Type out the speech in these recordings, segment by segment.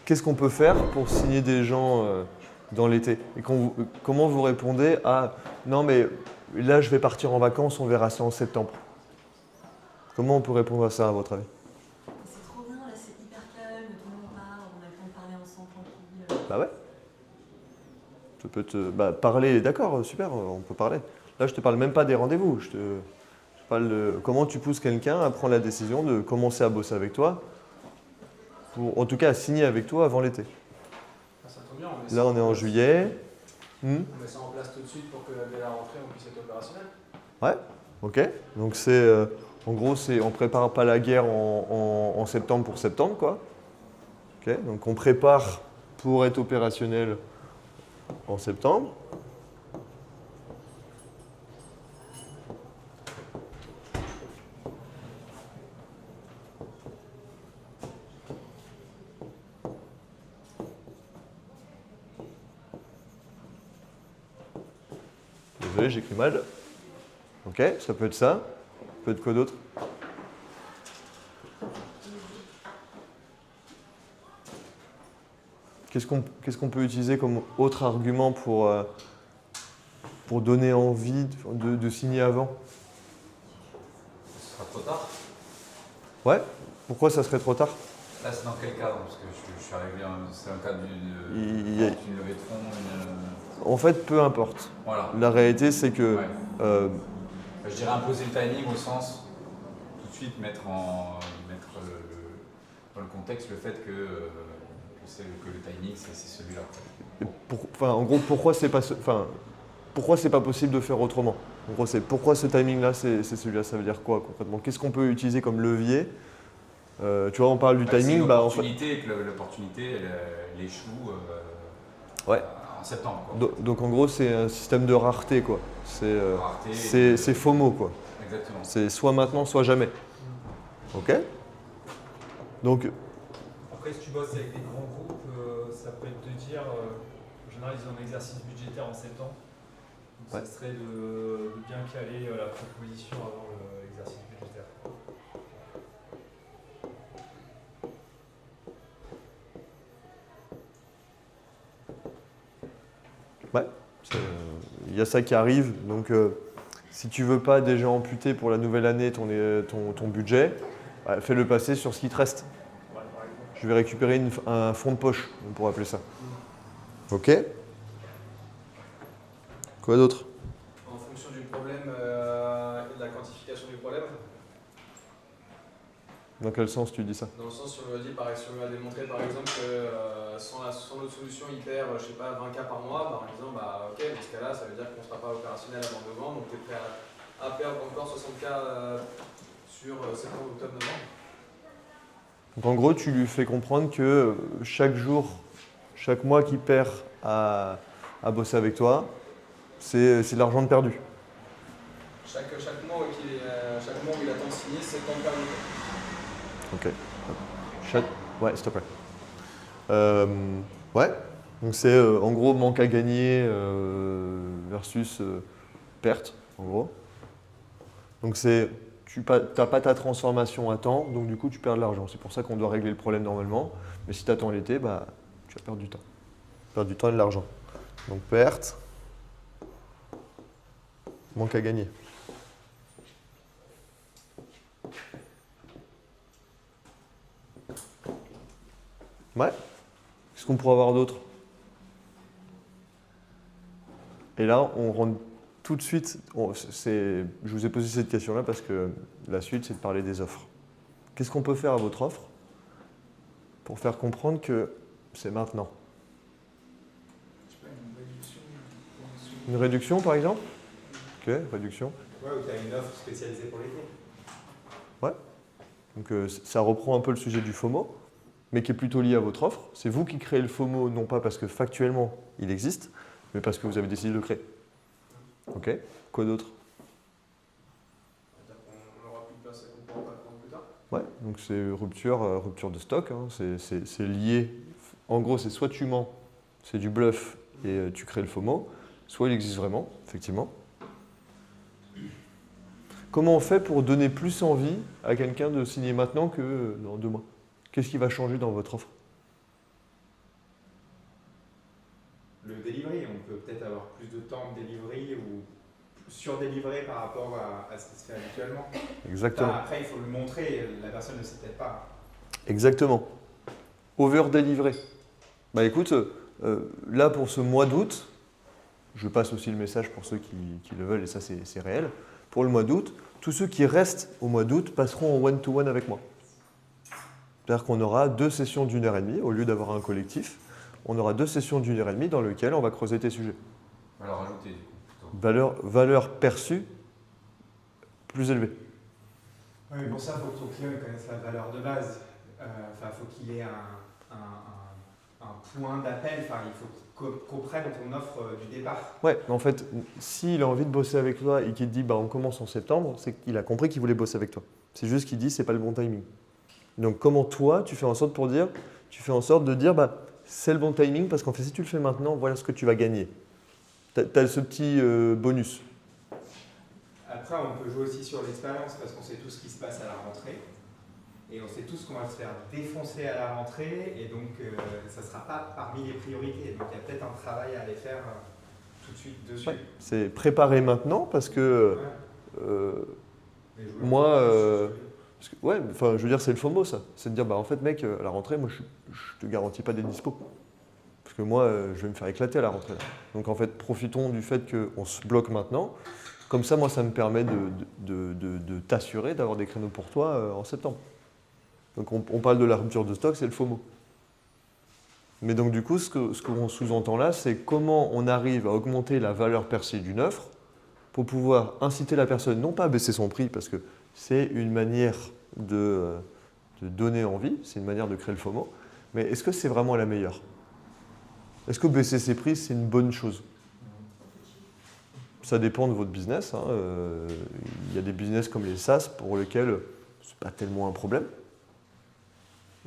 qu'est-ce qu'on peut faire pour signer des gens dans l'été? Et comment vous répondez à non mais là je vais partir en vacances, on verra ça en septembre. Comment on peut répondre à ça à votre avis? C'est trop bien, là c'est hyper calme, tout le monde part, on a le temps de parler ensemble tranquille. Bah ouais. Tu peux parler, d'accord, super, on peut parler. Là je te parle même pas des rendez-vous, je parle de comment tu pousses quelqu'un à prendre la décision de commencer à bosser avec toi, pour en tout cas à signer avec toi avant l'été. Ah, ça tombe bien, Là on est en juillet. On met ça en place tout de suite pour que dès la rentrée on puisse être opérationnel. Ouais, ok. Donc c'est en gros c'est on prépare pas la guerre en septembre pour septembre quoi. Ok. Donc on prépare pour être opérationnel en septembre. Désolé, j'écris mal. Ok, ça peut être ça. Ça peut être quoi d'autre? Qu'est-ce qu'on peut utiliser comme autre argument pour donner envie de signer avant? Ce sera trop tard. Ouais. Pourquoi ça serait trop tard? Là, c'est dans quel cadre? Parce que je suis arrivé, c'est un cadre d'une levée de fonds, En fait, peu importe. Voilà. La réalité, c'est que Ouais. Je dirais imposer le timing au sens tout de suite mettre dans le contexte le fait que le timing c'est celui-là. En gros, pourquoi c'est pas possible de faire autrement? En gros, c'est pourquoi ce timing-là, c'est celui-là. Ça veut dire quoi concrètement? Qu'est-ce qu'on peut utiliser comme levier? Tu vois, on parle du timing. C'est l'opportunité et que l'opportunité elle échoue ouais. En septembre. Quoi. Donc en gros, c'est un système de rareté, quoi. C'est FOMO, quoi. Exactement. C'est soit maintenant, soit jamais. Ok. Donc. Après, si tu bosses avec des grands groupes, ça peut être de dire, en général, ils ont un exercice budgétaire en septembre. Donc ça serait de bien caler la proposition avant l'exercice budgétaire. Ouais, il y a ça qui arrive. Donc, si tu veux pas déjà amputer pour la nouvelle année ton budget, fais-le passer sur ce qui te reste. Je vais récupérer un fonds de poche, on pourrait appeler ça. Ok. Quoi d'autre? En fonction du problème et de la quantification du problème. Dans quel sens tu dis ça? Dans le sens où on lui a démontré par exemple que sans notre solution il perd, je sais pas, 20 cas par mois, en disant bah ok, dans ce cas-là, ça veut dire qu'on ne sera pas opérationnel avant novembre, donc tu es prêt à perdre encore 60 cas sur septembre, octobre, novembre. Donc en gros, tu lui fais comprendre que chaque jour, chaque mois qu'il perd à bosser avec toi, c'est de l'argent de perdu. Chaque mois où il attend de signer, c'est temps perdu. Ok. Ouais, s'il te plaît. Ouais. Donc c'est en gros manque à gagner versus perte, en gros. Donc c'est tu n'as pas ta transformation à temps, donc du coup tu perds de l'argent. C'est pour ça qu'on doit régler le problème normalement. Mais si tu attends l'été, bah, tu vas perdre du temps. Perdre du temps et de l'argent. Donc perte, manque à gagner. Ouais. Qu'est-ce qu'on pourrait avoir d'autre? Et là, on rentre tout de suite. Je vous ai posé cette question-là parce que la suite, c'est de parler des offres. Qu'est-ce qu'on peut faire à votre offre pour faire comprendre que c'est maintenant? Une réduction, par exemple? Ok, réduction. Ouais, ou tu as une offre spécialisée pour l'été. Ouais. Donc ça reprend un peu le sujet du FOMO, mais qui est plutôt lié à votre offre. C'est vous qui créez le FOMO, non pas parce que factuellement il existe, mais parce que vous avez décidé de le créer. Ok. Quoi d'autre? On n'aura plus de place à comprendre plus tard. Ouais, donc c'est rupture de stock. Hein. C'est lié. En gros, c'est soit tu mens, c'est du bluff et tu crées le FOMO, soit il existe vraiment, effectivement. Comment on fait pour donner plus envie à quelqu'un de signer maintenant que dans 2 mois? Qu'est-ce qui va changer dans votre offre? surdélivrer par rapport à ce qui se fait habituellement. Exactement. Enfin, après, il faut le montrer, la personne ne sait peut-être pas. Exactement. Over-delivery. Bah écoute, là pour ce mois d'août, je passe aussi le message pour ceux qui le veulent, et ça c'est réel. Pour le mois d'août, tous ceux qui restent au mois d'août passeront en one-to-one avec moi. C'est-à-dire qu'on aura 2 sessions d'1h30, au lieu d'avoir un collectif, on aura 2 sessions d'1h30 dans lesquelles on va creuser tes sujets. Alors rajouter du coup. plutôt. Valeur perçue plus élevée. Oui, mais pour ça, il faut que ton client connaisse la valeur de base. Enfin, il faut qu'il ait un point d'appel, enfin, il faut qu'il comprenne ton offre du départ. Ouais, mais en fait, s'il a envie de bosser avec toi et qu'il te dit bah, on commence en septembre, c'est qu'il a compris qu'il voulait bosser avec toi. C'est juste qu'il dit c'est pas le bon timing. Donc comment toi, tu fais en sorte de dire bah, c'est le bon timing parce qu'en fait si tu le fais maintenant, voilà ce que tu vas gagner. Tu as ce petit bonus. Après, on peut jouer aussi sur l'expérience parce qu'on sait tout ce qui se passe à la rentrée. Et on sait tous qu'on va se faire défoncer à la rentrée. Et donc, ça ne sera pas parmi les priorités. Donc, il y a peut-être un travail à aller faire tout de suite dessus. Ouais, c'est préparer maintenant parce que moi, ouais, enfin, je veux dire, c'est le FOMO ça. C'est de dire, bah en fait, mec, à la rentrée, moi, je te garantis pas des dispos. Parce que moi, je vais me faire éclater à la rentrée. Là. Donc en fait, profitons du fait qu'on se bloque maintenant. Comme ça, moi, ça me permet de t'assurer d'avoir des créneaux pour toi en septembre. Donc on parle de la rupture de stock, c'est le FOMO. Mais donc du coup, ce qu'on sous-entend là, c'est comment on arrive à augmenter la valeur perçue d'une offre pour pouvoir inciter la personne, non pas à baisser son prix, parce que c'est une manière de donner envie, c'est une manière de créer le FOMO, mais est-ce que c'est vraiment la meilleure? Est-ce que baisser ses prix, c'est une bonne chose? Ça dépend de votre business. Hein. Il y a des business comme les SaaS pour lesquels ce n'est pas tellement un problème.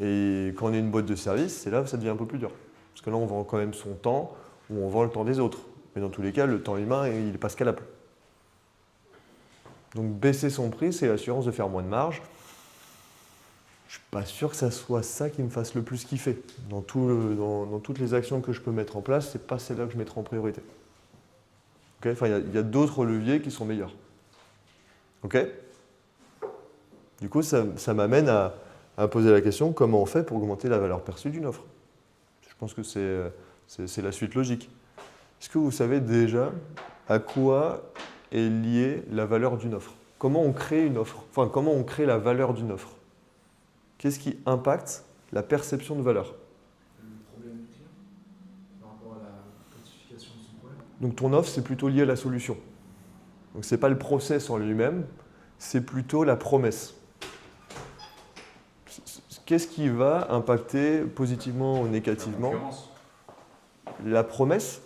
Et quand on est une boîte de service, c'est là où ça devient un peu plus dur. Parce que là, on vend quand même son temps ou on vend le temps des autres. Mais dans tous les cas, le temps humain, il n'est pas scalable. Donc baisser son prix, c'est l'assurance de faire moins de marge. Je ne suis pas sûr que ça soit ça qui me fasse le plus kiffer. Dans toutes les actions que je peux mettre en place, ce n'est pas celle-là que je mettrai en priorité. Okay, enfin, il y a d'autres leviers qui sont meilleurs. Ok? Du coup, ça m'amène à poser la question, comment on fait pour augmenter la valeur perçue d'une offre? Je pense que c'est la suite logique. Est-ce que vous savez déjà à quoi est liée la valeur d'une offre? Comment on crée une offre? Enfin, comment on crée la valeur d'une offre? Qu'est-ce qui impacte la perception de valeur? Le problème du client par rapport à la quantification de son problème. Donc ton offre, c'est plutôt lié à la solution. Donc ce n'est pas le process en lui-même, c'est plutôt la promesse. Qu'est-ce qui va impacter positivement ou négativement? La promesse.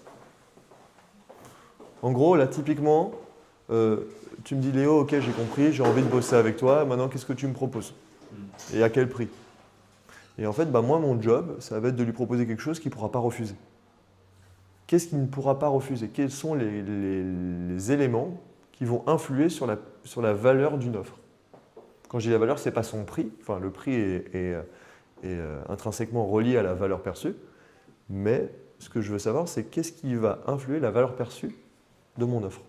En gros, là, typiquement, tu me dis, Léo, ok, j'ai compris, j'ai envie de bosser avec toi, maintenant, qu'est-ce que tu me proposes? Et à quel prix? Et en fait, bah, moi, mon job, ça va être de lui proposer quelque chose qu'il ne pourra pas refuser. Qu'est-ce qu'il ne pourra pas refuser? Quels sont les éléments qui vont influer sur la valeur d'une offre? Quand je dis la valeur, ce n'est pas son prix. Enfin, le prix est intrinsèquement relié à la valeur perçue. Mais ce que je veux savoir, c'est qu'est-ce qui va influer la valeur perçue de mon offre.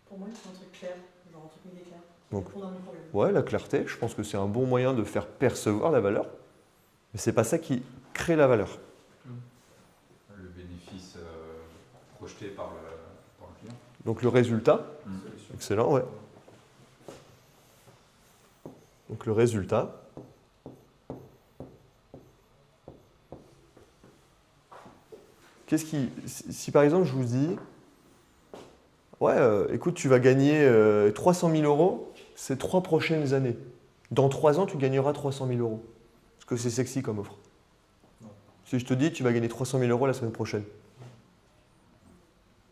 Pour moi, il faut un truc clair, genre un truc méga clair. Donc, Répondre à mon problème. ouais, la clarté, je pense que c'est un bon moyen de faire percevoir la valeur. Mais ce n'est pas ça qui crée la valeur. Le bénéfice projeté par le client. Donc le résultat, excellent, ouais. Donc le résultat, si par exemple je vous dis, ouais, écoute, tu vas gagner 300 000 euros ces 3 prochaines années. Dans 3 ans, tu gagneras 300 000 euros. Est-ce que c'est sexy comme offre? Non. Si je te dis, tu vas gagner 300 000 euros la semaine prochaine,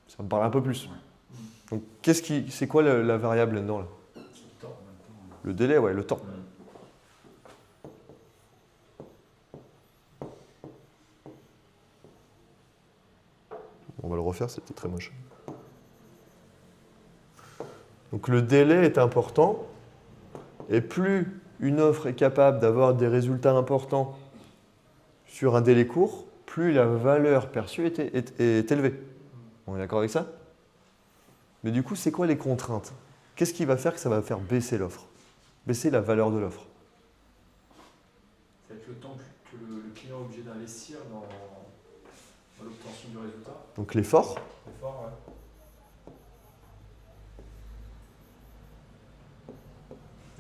ça me parle un peu plus. Donc c'est quoi la variable là-dedans là? Le délai, ouais, le temps. On va le refaire, c'était très moche. Donc le délai est important, et plus une offre est capable d'avoir des résultats importants sur un délai court, plus la valeur perçue est élevée. On est d'accord avec ça? Mais du coup, c'est quoi les contraintes? Qu'est-ce qui va faire que ça va faire baisser l'offre? Baisser la valeur de l'offre? Ça va être le temps que le client est obligé d'investir dans l'obtention du résultat. Donc l'effort. L'effort, ouais.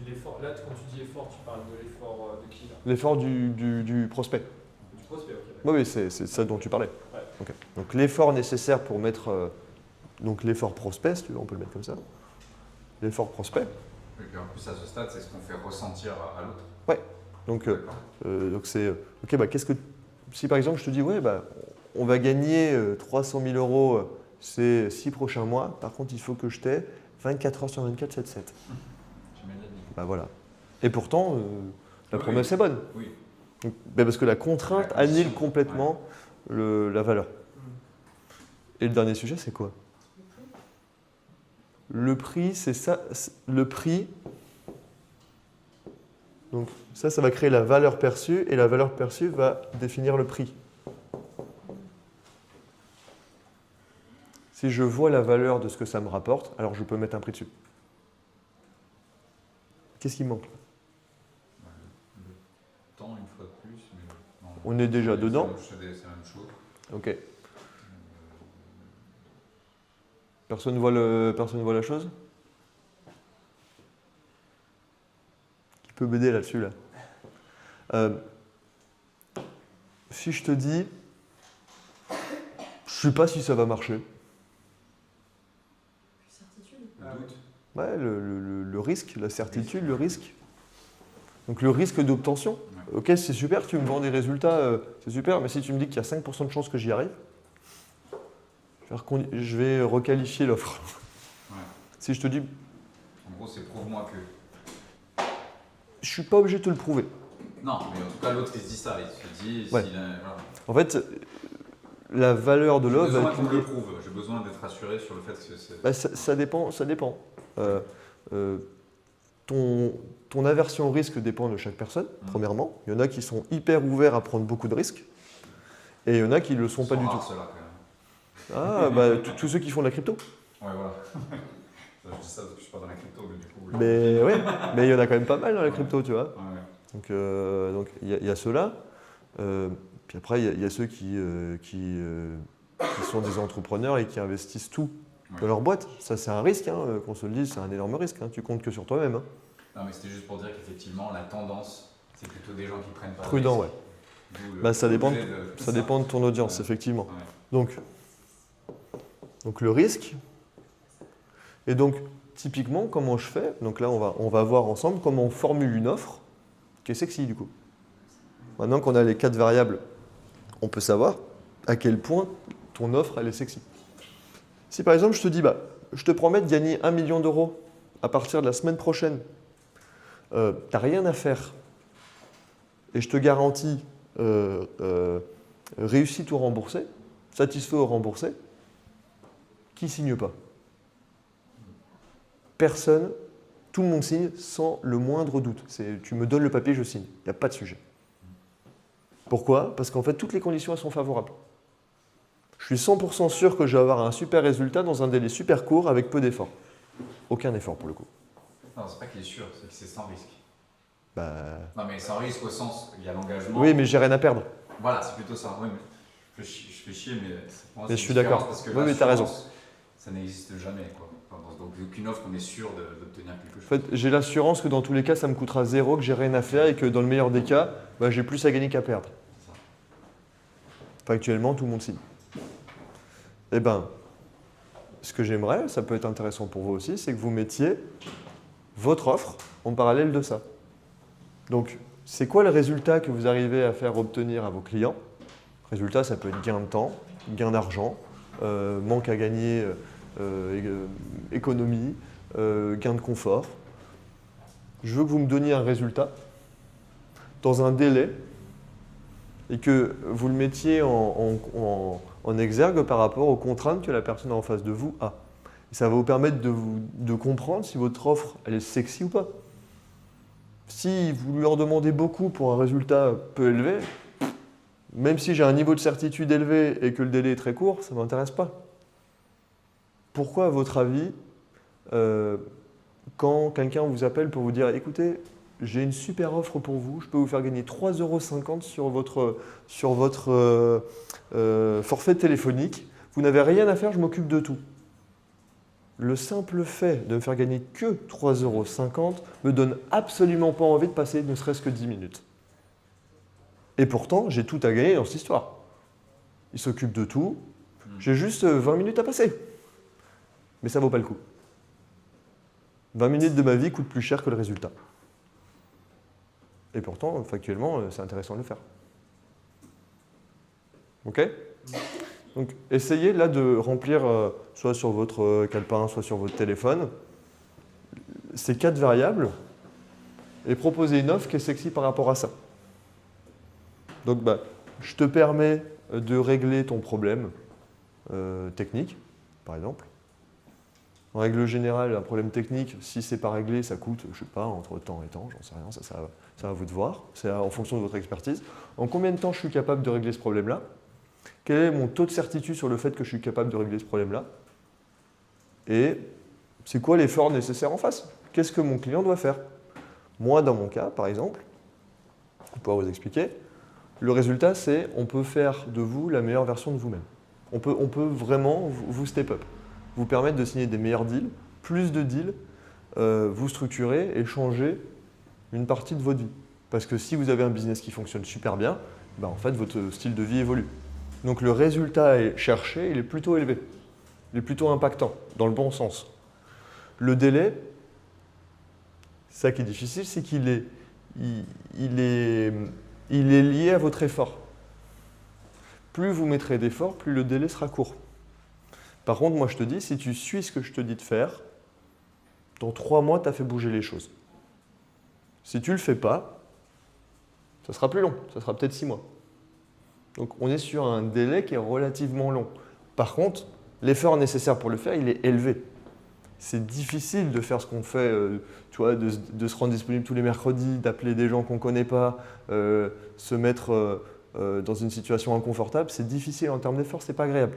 Et l'effort, là, quand tu dis effort, tu parles de l'effort de qui là? L'effort du prospect. Du prospect, ok. Oui, oui, c'est ça dont tu parlais. Ouais. Ok. Donc l'effort nécessaire pour mettre... donc l'effort prospect, si tu veux, on peut le mettre comme ça. L'effort prospect. Et puis en plus, à ce stade, c'est ce qu'on fait ressentir à l'autre. Donc D'accord. c'est... ok, bah qu'est-ce que... Si par exemple je te dis, ouais, bah, on va gagner 300 000 euros ces 6 prochains mois, par contre il faut que je t'ai 24 heures sur 24, 7-7. Tu mets la ligne. Bah voilà. Et pourtant, la Oui, promesse oui. est bonne. Oui. Donc, bah, parce que la contrainte La condition, annule complètement la valeur. Et le dernier sujet, c'est quoi? Le prix, c'est ça. Le prix. Donc ça va créer la valeur perçue et la valeur perçue va définir le prix. Si je vois la valeur de ce que ça me rapporte, alors je peux mettre un prix dessus. Qu'est-ce qui manque? Le temps, une fois de plus. Mais non, On est déjà dedans. C'est la même chose. Ok. Personne voit la chose? Qui peut m'aider là-dessus là? Si je te dis, je sais pas si ça va marcher. Certitude. Le doute. Ouais, le risque, la certitude, le risque. Donc le risque d'obtention. Ok, c'est super, tu me vends des résultats, c'est super, mais si tu me dis qu'il y a 5% de chances que j'y arrive, je vais requalifier l'offre. Ouais. Si je te dis, En gros, c'est prouve-moi que. je suis pas obligé de te le prouver. Non, mais en tout cas, l'autre, il se dit ça. Il se dit, Ouais. voilà. En fait, la valeur de J'ai l'offre va besoin être qu'on me liée. le prouve. J'ai besoin d'être rassuré sur le fait que c'est. Bah, ça dépend, ça dépend. Ton aversion au risque dépend de chaque personne, premièrement. Il y en a qui sont hyper ouverts à prendre beaucoup de risques, et il y en a qui ne le sont pas du tout. Ceux-là, quand même. Ah, bah, tous ceux qui font de la crypto. Ouais, voilà. Je dis ça parce que je suis pas dans la crypto, mais du coup. Mais ouais, mais il y en a quand même pas mal dans la crypto, tu vois. Ouais. Donc il y a ceux-là. Puis après, il y a ceux qui sont des entrepreneurs et qui investissent tout dans leur boîte. Ça, c'est un risque, hein, qu'on se le dise, c'est un énorme risque. Hein. Tu comptes que sur toi-même. Hein. Non, mais c'était juste pour dire qu'effectivement, la tendance, c'est plutôt des gens qui prennent pas. de Prudent, risques. ouais. D'où le Bah, ça dépend objet de- Ça dépend de ton audience, Ouais. effectivement. Ouais. Donc le risque. Et donc, typiquement, comment je fais? Donc là, on va voir ensemble comment on formule une offre qui est sexy, du coup. Maintenant qu'on a les 4 variables, on peut savoir à quel point ton offre, elle est sexy. Si par exemple, je te dis, bah, je te promets de gagner 1 million d'euros à partir de la semaine prochaine, t'as rien à faire, et je te garantis réussite ou remboursé, satisfait ou remboursé, qui signe pas? Personne, tout le monde signe sans le moindre doute. Tu me donnes le papier, je signe. Il n'y a pas de sujet. Pourquoi? Parce qu'en fait, toutes les conditions elles sont favorables. Je suis 100% sûr que je vais avoir un super résultat dans un délai super court avec peu d'efforts. Aucun effort pour le coup. Non, c'est pas qu'il est sûr, c'est que c'est sans risque. Bah, Non, mais sans risque au sens, il y a l'engagement. oui, mais j'ai rien à perdre. Voilà, c'est plutôt ça. Oui, mais je fais chier, mais pour moi, Mais c'est je suis une d'accord. différence, parce que Oui, mais t'as raison. l'assurance, ça n'existe jamais, quoi. Enfin, donc, aucune offre, on est sûr d'obtenir quelque chose. En fait, j'ai l'assurance que dans tous les cas, ça me coûtera zéro, que j'ai rien à faire et que dans le meilleur des cas, bah, j'ai plus à gagner qu'à perdre. C'est ça. Factuellement, tout le monde signe. Eh bien, ce que j'aimerais, ça peut être intéressant pour vous aussi, c'est que vous mettiez votre offre en parallèle de ça. Donc, c'est quoi le résultat que vous arrivez à faire obtenir à vos clients? Résultat, ça peut être gain de temps, gain d'argent, manque à gagner, économie, gain de confort. Je veux que vous me donniez un résultat dans un délai et que vous le mettiez en exergue par rapport aux contraintes que la personne en face de vous a. Et ça va vous permettre de comprendre si votre offre elle est sexy ou pas. Si vous leur demandez beaucoup pour un résultat peu élevé, même si j'ai un niveau de certitude élevé et que le délai est très court, ça ne m'intéresse pas. pourquoi, à votre avis, quand quelqu'un vous appelle pour vous dire « Écoutez, j'ai une super offre pour vous, je peux vous faire gagner 3,50 € sur votre forfait téléphonique, vous n'avez rien à faire, je m'occupe de tout ». Le simple fait de me faire gagner que 3,50 € me donne absolument pas envie de passer ne serait-ce que 10 minutes. Et pourtant, j'ai tout à gagner dans cette histoire. Il s'occupe de tout, j'ai juste 20 minutes à passer. Mais ça vaut pas le coup. 20 minutes de ma vie coûtent plus cher que le résultat. Et pourtant, factuellement, c'est intéressant de le faire. OK ? Donc, essayez là de remplir, soit sur votre calepin, soit sur votre téléphone, ces 4 variables et proposer une offre qui est sexy par rapport à ça. Donc, je te permets de régler ton problème technique, par exemple. En règle générale, un problème technique, si ce n'est pas réglé, ça coûte, je ne sais pas, entre temps et temps, j'en sais rien, ça à vous de voir, c'est en fonction de votre expertise. En combien de temps je suis capable de régler ce problème-là? Quel est mon taux de certitude sur le fait que je suis capable de régler ce problème-là? Et c'est quoi l'effort nécessaire en face? Qu'est-ce que mon client doit faire? Moi, dans mon cas, par exemple, je pourrais vous expliquer, le résultat, c'est on peut faire de vous la meilleure version de vous-même. On peut vraiment vous step up, vous permettre de signer des meilleurs deals, plus de deals, vous structurer et changer une partie de votre vie. Parce que si vous avez un business qui fonctionne super bien, en fait, votre style de vie évolue. Donc le résultat cherché, il est plutôt élevé. Il est plutôt impactant, dans le bon sens. Le délai, ça qui est difficile, c'est qu'il est, il est lié à votre effort. Plus vous mettrez d'efforts, plus le délai sera court. Par contre, moi je te dis, si tu suis ce que je te dis de faire, dans 3 mois, tu as fait bouger les choses. Si tu ne le fais pas, ça sera plus long, ça sera peut-être 6 mois. Donc on est sur un délai qui est relativement long. Par contre, l'effort nécessaire pour le faire, il est élevé. C'est difficile de faire ce qu'on fait, tu vois, de se rendre disponible tous les mercredis, d'appeler des gens qu'on ne connaît pas, se mettre dans une situation inconfortable. C'est difficile en termes d'effort, c'est pas agréable.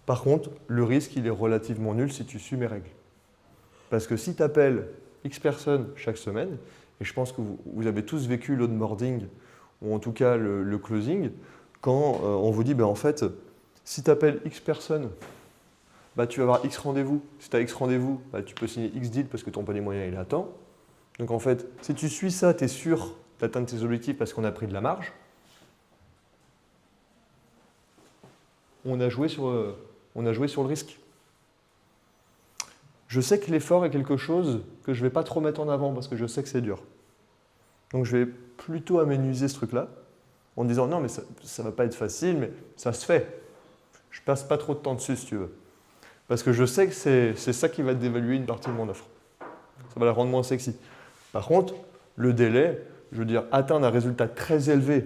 Par contre, le risque, il est relativement nul si tu suis mes règles. Parce que si tu appelles X personnes chaque semaine, et je pense que vous avez tous vécu l'onboarding, ou en tout cas le closing, quand on vous dit, en fait, si tu appelles X personnes, tu vas avoir X rendez-vous. Si tu as X rendez-vous, tu peux signer X deal parce que ton panier moyen il est à temps. Donc en fait, si tu suis ça, tu es sûr d'atteindre tes objectifs parce qu'on a pris de la marge. On a joué sur le risque. Je sais que l'effort est quelque chose que je ne vais pas trop mettre en avant parce que je sais que c'est dur. Donc je vais plutôt aménuiser ce truc-là en disant non mais ça ne va pas être facile, mais ça se fait. Je passe pas trop de temps dessus si tu veux. Parce que je sais que c'est ça qui va dévaluer une partie de mon offre. Ça va la rendre moins sexy. Par contre, le délai, je veux dire, atteindre un résultat très élevé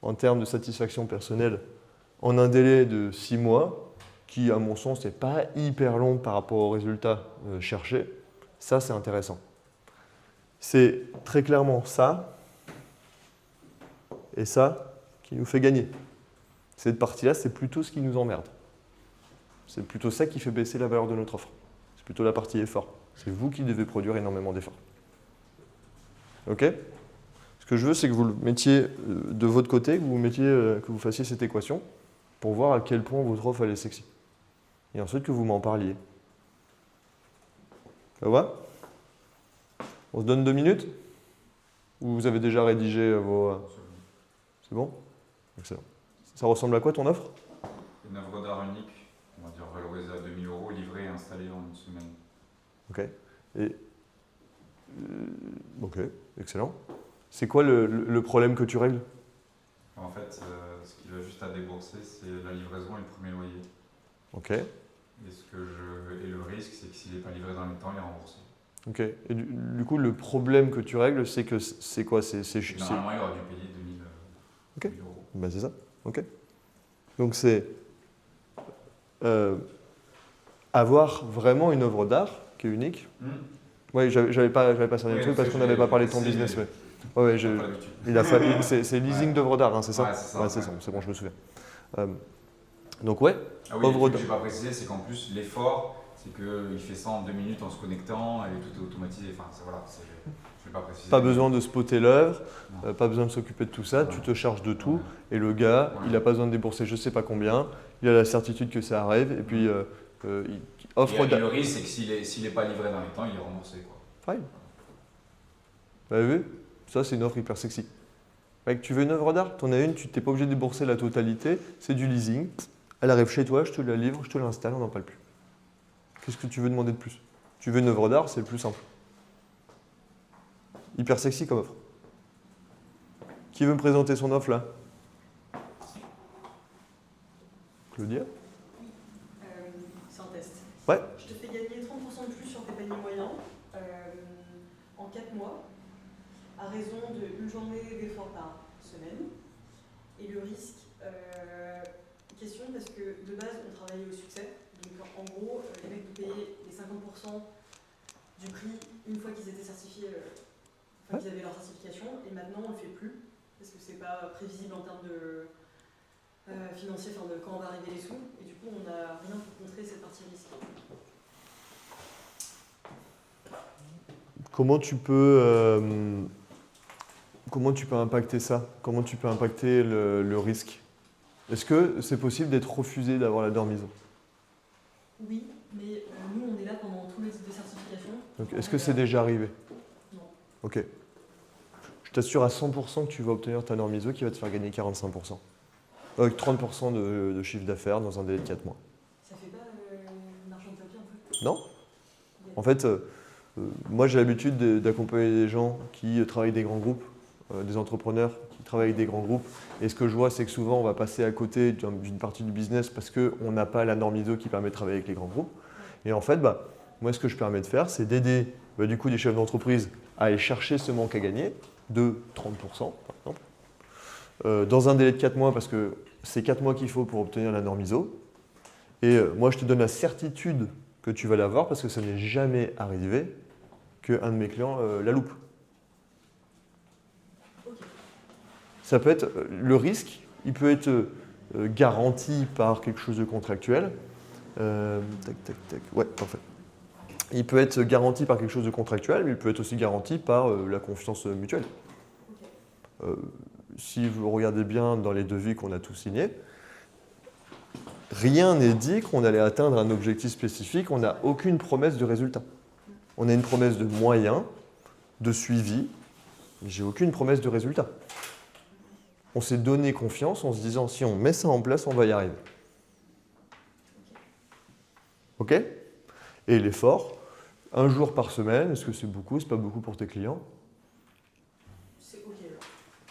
en termes de satisfaction personnelle en un délai de 6 mois, qui à mon sens n'est pas hyper long par rapport au résultat cherché, ça c'est intéressant. C'est très clairement ça et ça qui nous fait gagner. Cette partie-là, c'est plutôt ce qui nous emmerde. C'est plutôt ça qui fait baisser la valeur de notre offre. C'est plutôt la partie effort. C'est vous qui devez produire énormément d'efforts. OK ? Ce que je veux, c'est que vous le mettiez de votre côté, que vous fassiez cette équation pour voir à quel point votre offre elle est sexy. Et ensuite que vous m'en parliez. Ça va ? On se donne 2 minutes ? Ou vous avez déjà rédigé vos... C'est bon ? Excellent. Ça ressemble à quoi ton offre ? Une œuvre d'art unique, on va dire valorisée à 2 000 €, livrée et installée en une semaine. Ok. Ok, excellent. C'est quoi le problème que tu règles ? En fait, ce qu'il a juste à débourser, c'est la livraison et le premier loyer. Ok. Et le risque, c'est que s'il n'est pas livré dans les temps, il est remboursé. Ok. Et du coup, le problème que tu règles, c'est que c'est quoi ? Normalement, il aurait dû payer 2 000 €. C'est ça. Ok. Donc c'est avoir vraiment une œuvre d'art qui est unique. Oui, j'avais pas cerné le truc parce qu'on n'avait pas parlé de ton business. Il a fallu. C'est leasing d'œuvres d'art, hein, c'est ça ? Ouais, c'est ça. C'est bon, je me souviens. Donc ouais, Ah oui, œuvre ce que d'art. je n'ai pas précisé, c'est qu'en plus, l'effort, c'est qu'il fait ça en 2 minutes en se connectant et tout est automatisé. Enfin, voilà, je ne l'ai pas précisé. Pas besoin de spotter l'œuvre, Non. pas besoin de s'occuper de tout ça, Voilà. tu te charges de tout, Voilà. et le gars, Voilà. il n'a pas besoin de débourser je sais pas combien, il a la certitude que ça arrive, et puis il offre Et d'art. le risque, c'est que s'il n'est pas livré dans les temps, il est remboursé, quoi. Fine. Vous avez vu? Ça, c'est une offre hyper sexy. Mec, tu veux une œuvre d'art? T'en as une, tu n'es pas obligé de débourser la totalité, c'est du leasing. Elle arrive chez toi, je te la livre, je te l'installe, on n'en parle plus. Qu'est-ce que tu veux demander de plus? Tu veux une œuvre d'art, c'est le plus simple. Hyper sexy comme offre. Qui veut me présenter son offre là? Claudia? C'est un test. Ouais. Je te fais gagner 30% de plus sur tes paniers moyens en 4 mois, à raison d'une journée d'effort par semaine. Et le risque, question parce que de base on travaillait au succès. Donc en gros, les mecs nous payaient les 50% du prix une fois qu'ils étaient certifiés, qu'ils avaient leur certification. Et maintenant on le fait plus parce que c'est pas prévisible en termes de financier, enfin de quand on va arriver les sous. Et du coup on n'a rien pour contrer cette partie risque. Comment tu peux impacter ça? Comment tu peux impacter le risque? Est-ce que c'est possible d'être refusé d'avoir la dormiso? Oui, mais nous on est là pendant tous les types de certification. Donc, est-ce que c'est déjà arrivé? Non. Ok. Je t'assure à 100% que tu vas obtenir ta dormiso qui va te faire gagner 45%. Avec 30% de chiffre d'affaires dans un délai de 4 mois. Ça fait pas marchand de tapis en fait? Non? En fait, moi j'ai l'habitude d'accompagner des gens qui travaillent avec des grands groupes, des entrepreneurs qui travaillent avec des grands groupes. Et ce que je vois, c'est que souvent on va passer à côté d'une partie du business parce qu'on n'a pas la norme ISO qui permet de travailler avec les grands groupes. Et en fait, moi ce que je permets de faire, c'est d'aider du coup des chefs d'entreprise à aller chercher ce manque à gagner de 30% par exemple, dans un délai de 4 mois parce que c'est 4 mois qu'il faut pour obtenir la norme ISO. Et moi je te donne la certitude que tu vas l'avoir parce que ça n'est jamais arrivé qu'un de mes clients la loupe. Ça peut être le risque, il peut être garanti par quelque chose de contractuel. Ouais, parfait. Il peut être garanti par quelque chose de contractuel, mais il peut être aussi garanti par la confiance mutuelle. Si vous regardez bien dans les devis qu'on a tous signés, rien n'est dit qu'on allait atteindre un objectif spécifique, on n'a aucune promesse de résultat. On a une promesse de moyens, de suivi, mais j'ai aucune promesse de résultat. On s'est donné confiance en se disant si on met ça en place, on va y arriver. Ok? Et l'effort, 1 jour par semaine, est-ce que c'est beaucoup? C'est pas beaucoup pour tes clients? C'est ok là.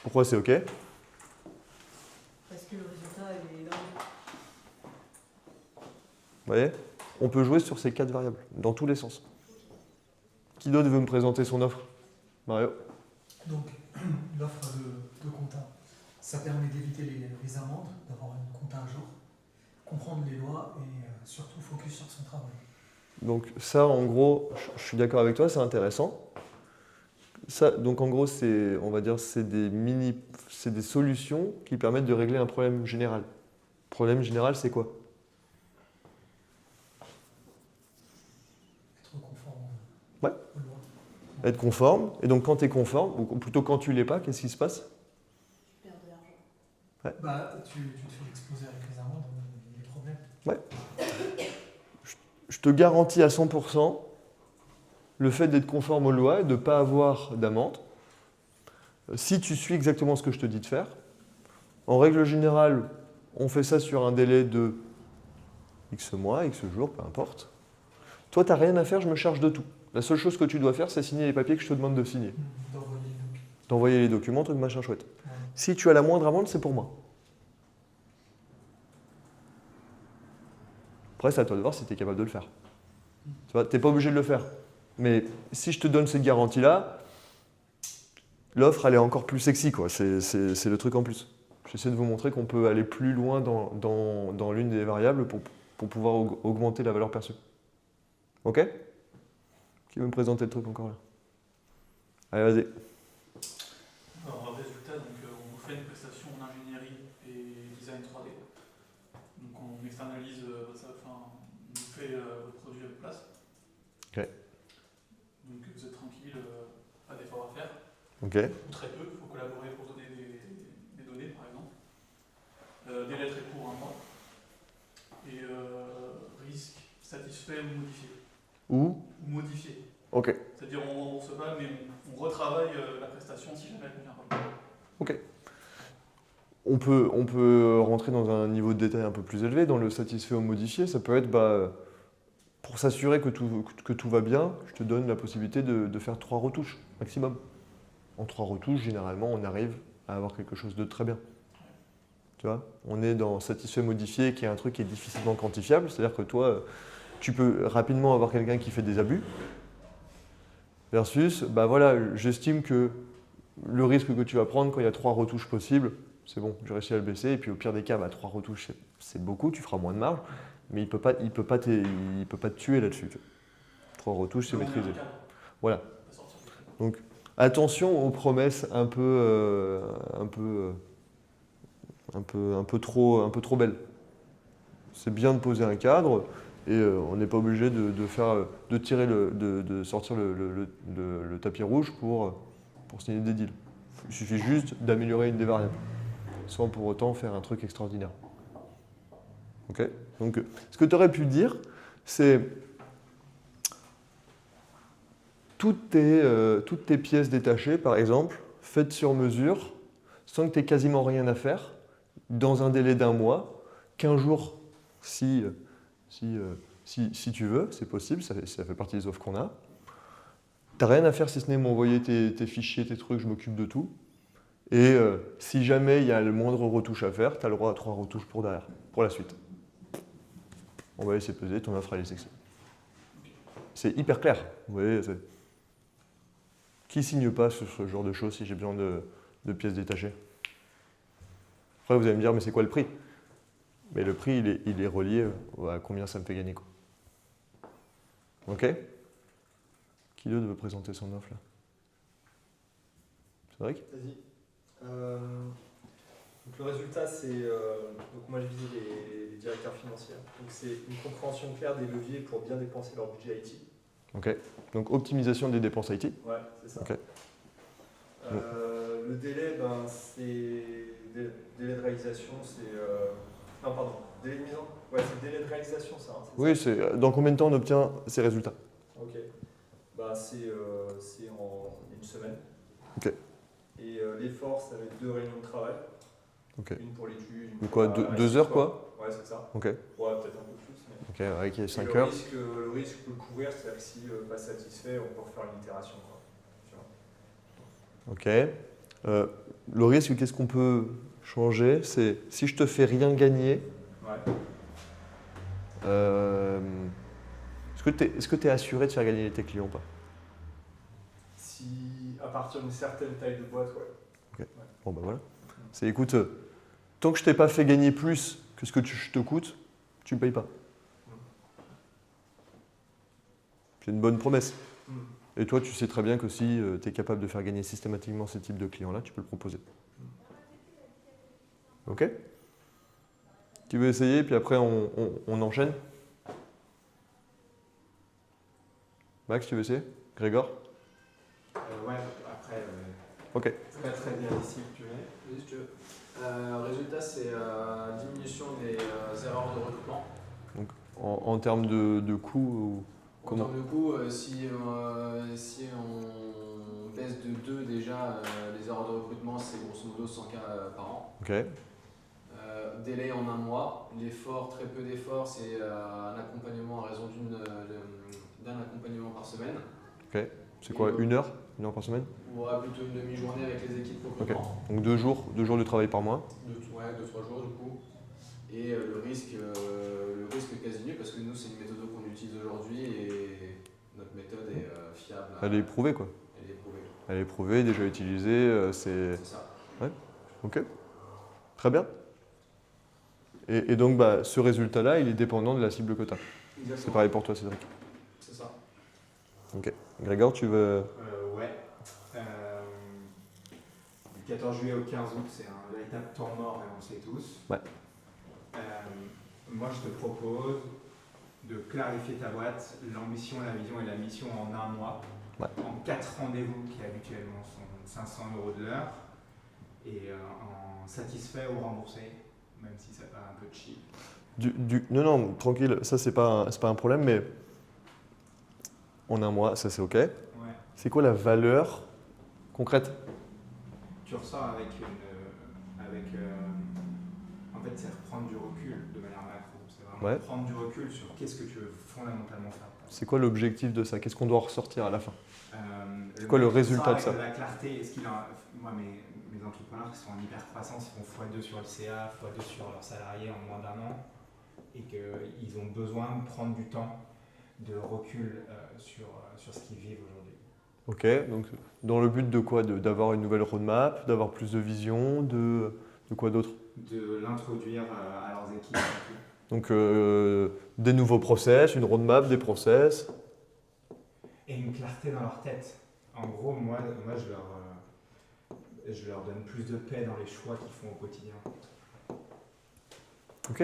Pourquoi c'est ok? Parce que le résultat est dingue. Vous voyez? On peut jouer sur ces 4 variables, dans tous les sens. Qui d'autre veut me présenter son offre? Mario? Donc, l'offre de compta, ça permet d'éviter les amendes, d'avoir une compta à jour, comprendre les lois et surtout focus sur son travail. Donc ça, en gros, je suis d'accord avec toi, c'est intéressant. Ça, donc en gros, on va dire, c'est des solutions qui permettent de régler un problème général. Le problème général, c'est quoi? Être conforme Ouais. aux lois. Être conforme. Et donc quand tu es conforme, ou plutôt quand tu l'es pas, qu'est-ce qui se passe? Tu perds de l'argent. Bah, tu te fais exploser avec les amendes, les problèmes. Je te garantis à 100% le fait d'être conforme aux lois et de ne pas avoir d'amende. Si tu suis exactement ce que je te dis de faire, en règle générale, on fait ça sur un délai de X mois, X jours, peu importe. Toi, tu n'as rien à faire, je me charge de tout. La seule chose que tu dois faire, c'est signer les papiers que je te demande de signer. D'envoyer les documents, truc machin chouette. Ouais. Si tu as la moindre amende, c'est pour moi. Après, c'est à toi de voir si tu es capable de le faire. Tu n'es pas obligé de le faire. Mais si je te donne cette garantie-là, l'offre, elle est encore plus sexy, quoi. C'est le truc en plus. J'essaie de vous montrer qu'on peut aller plus loin dans l'une des variables pour pouvoir augmenter la valeur perçue. Ok? Qui veut me présenter le truc encore là? Allez, vas-y. Alors, résultat, donc, on vous fait une prestation en ingénierie et design 3D. Donc, on externalise, vous fait votre produit à votre place. Ok. Donc vous êtes tranquille, pas d'efforts à faire, Ok. ou très peu, il faut collaborer pour donner des données par exemple. Délai très court, 1 mois. Et risque satisfait ou modifié. Ou Modifié. Ok. C'est-à-dire on ne rembourse pas, mais on retravaille la prestation si jamais elle ne convient pas. Ok. On peut rentrer dans un niveau de détail un peu plus élevé, dans le satisfait ou modifié. Ça peut être, pour s'assurer que tout va bien, je te donne la possibilité de faire 3 retouches maximum. En 3 retouches, généralement, on arrive à avoir quelque chose de très bien. Tu vois, on est dans satisfait modifié, qui est un truc qui est difficilement quantifiable. C'est-à-dire que toi, tu peux rapidement avoir quelqu'un qui fait des abus. Versus, j'estime que le risque que tu vas prendre quand il y a 3 retouches possibles, c'est bon, j'ai réussi à le baisser. Et puis au pire des cas, 3 retouches, c'est beaucoup, tu feras moins de marge. Mais il peut pas te tuer là-dessus. 3 retouches, c'est maîtrisé. Voilà. Donc attention aux promesses un peu trop belles. C'est bien de poser un cadre et on n'est pas obligé de sortir le tapis rouge pour signer des deals. Il suffit juste d'améliorer une des variables, sans pour autant faire un truc extraordinaire. Ok ? Donc, ce que tu aurais pu dire, c'est toutes tes pièces détachées, par exemple, faites sur mesure, sans que tu aies quasiment rien à faire, dans un délai d'1 mois, 15 jours si tu veux, c'est possible, ça fait partie des offres qu'on a. Tu n'as rien à faire si ce n'est m'envoyer tes fichiers, tes trucs, je m'occupe de tout. Et si jamais il y a le moindre retouche à faire, tu as le droit à 3 retouches pour derrière, pour la suite. On va laisser peser, ton offre elle est sexy. C'est hyper clair. Vous voyez, qui signe pas sur ce genre de choses si j'ai besoin de pièces détachées? Après, vous allez me dire, mais c'est quoi le prix? Mais le prix, il est relié à combien ça me fait gagner, quoi. Ok? Qui d'autre veut présenter son offre là? Cédric? Vas-y. Donc le résultat, c'est. Donc moi, je visais les directeurs financiers. Donc c'est une compréhension claire des leviers pour bien dépenser leur budget IT. Ok. Donc optimisation des dépenses IT. Ouais, c'est ça. Ok. Le délai, c'est. Délai de réalisation, c'est. Non, pardon. Délai de mise en. Ouais, c'est le délai de réalisation, ça. Hein, Oui, ça c'est dans combien de temps on obtient ces résultats? Ok. C'est en 1 semaine. Ok. Et l'effort, ça va être 2 réunions de travail. Ok. Une pour l'étude, une Donc pour quoi, la 2 heures quoi? Ouais, c'est ça. Ok. Ouais, peut-être un peu plus. Mais... Ok, avec 5 et heures. le risque peut le couvrir, c'est-à-dire que si pas satisfait, on peut refaire une itération. Quoi. Ok. Le risque, qu'est-ce qu'on peut changer? C'est si je te fais rien gagner. Ouais. Est-ce que tu es assuré de faire gagner tes clients ou pas? Si à partir d'une certaine taille de boîte, ouais. Ok. Bon ben voilà. C'est écoute, tant que je t'ai pas fait gagner plus que ce que je te coûte, tu me payes pas. C'est une bonne promesse. Et toi, tu sais très bien que si tu es capable de faire gagner systématiquement ce type de clients-là, tu peux le proposer. Ok? Tu veux essayer, puis après on enchaîne? Max, tu veux essayer? Grégor? Ouais, après. Ok. C'est pas très bien ici, tu veux. Oui, si tu veux. Résultat, c'est diminution des erreurs de recrutement. Donc en termes de coût, En termes de coût, si on baisse de 2 déjà, les erreurs de recrutement, c'est grosso modo 100 cas par an. ok. Délai en 1 mois. L'effort, très peu d'efforts, c'est un accompagnement à raison d'un accompagnement par semaine. Ok. C'est quoi, 1 heure? 1 heure par semaine? On aura plutôt une demi-journée avec les équipes recrutement. Donc 2 jours de travail par mois. 2-3 jours du coup. Et le risque quasi nul, parce que nous, c'est une méthode qu'on utilise aujourd'hui et notre méthode est fiable. Elle est éprouvée quoi. Elle est éprouvée. Elle est éprouvée, déjà utilisée, C'est ça. Ouais. Ok. Très bien. Et donc ce résultat-là, il est dépendant de la cible que tu as. C'est Exactement. pareil pour toi, Cédric. C'est ça. Ok. Grégor, tu veux. Ouais. Du 14 juillet au 15 août, c'est un véritable temps mort, et on le sait tous. Ouais. moi je te propose de clarifier ta boîte, l'ambition, la vision et la mission en un mois, en 4 rendez-vous qui habituellement sont 500 € de l'heure, et en satisfait ou remboursé, même si ça paraît un peu cheap. Non, tranquille, ça c'est pas un problème, mais en un mois, ça c'est ok. Ouais. C'est quoi la valeur concrète? Tu ressors avec en fait, c'est reprendre du recul de manière macro. C'est vraiment prendre du recul sur qu'est-ce que tu veux fondamentalement faire. C'est quoi l'objectif de ça? Qu'est-ce qu'on doit ressortir à la fin? C'est quoi le résultat de ça? La clarté, moi, mes entrepreneurs qui sont en hyper croissance, ils font x2 sur le CA, x2 sur leurs salariés en moins d'1 an, et qu'ils ont besoin de prendre du temps de recul sur ce qu'ils vivent aujourd'hui. Ok, donc dans le but de quoi? D'avoir une nouvelle roadmap, d'avoir plus de vision, de quoi d'autre? De l'introduire à leurs équipes. Donc des nouveaux process, une roadmap, des process. Et une clarté dans leur tête. En gros, moi je leur donne plus de paix dans les choix qu'ils font au quotidien. Ok.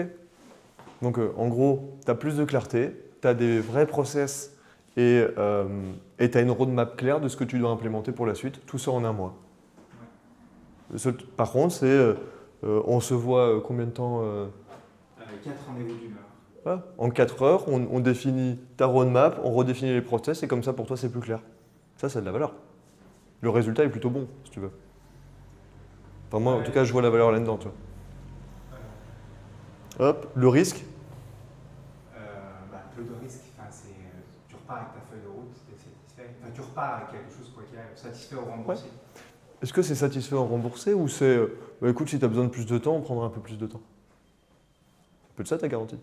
Donc en gros, tu as plus de clarté, tu as des vrais process et tu as une roadmap claire de ce que tu dois implémenter pour la suite, tout ça en un mois. Ouais. Par contre, c'est on se voit combien de temps 4 rendez-vous d'1 heure. Voilà. En 4 heures, on définit ta roadmap, on redéfinit les process et comme ça pour toi c'est plus clair. Ça, c'est de la valeur. Le résultat est plutôt bon, si tu veux. Enfin, moi, en tout cas, je vois la valeur là-dedans, tu vois. Hop, le risque. Le de risque, tu repars avec ta feuille de route, tu es satisfait. Enfin, tu repars avec quelque chose, quoi qu'il arrive, satisfait ou remboursé. Ouais. Est-ce que c'est satisfait ou remboursé ou c'est écoute, si tu as besoin de plus de temps, on prendra un peu plus de temps? C'est un peu de ça ta garantie.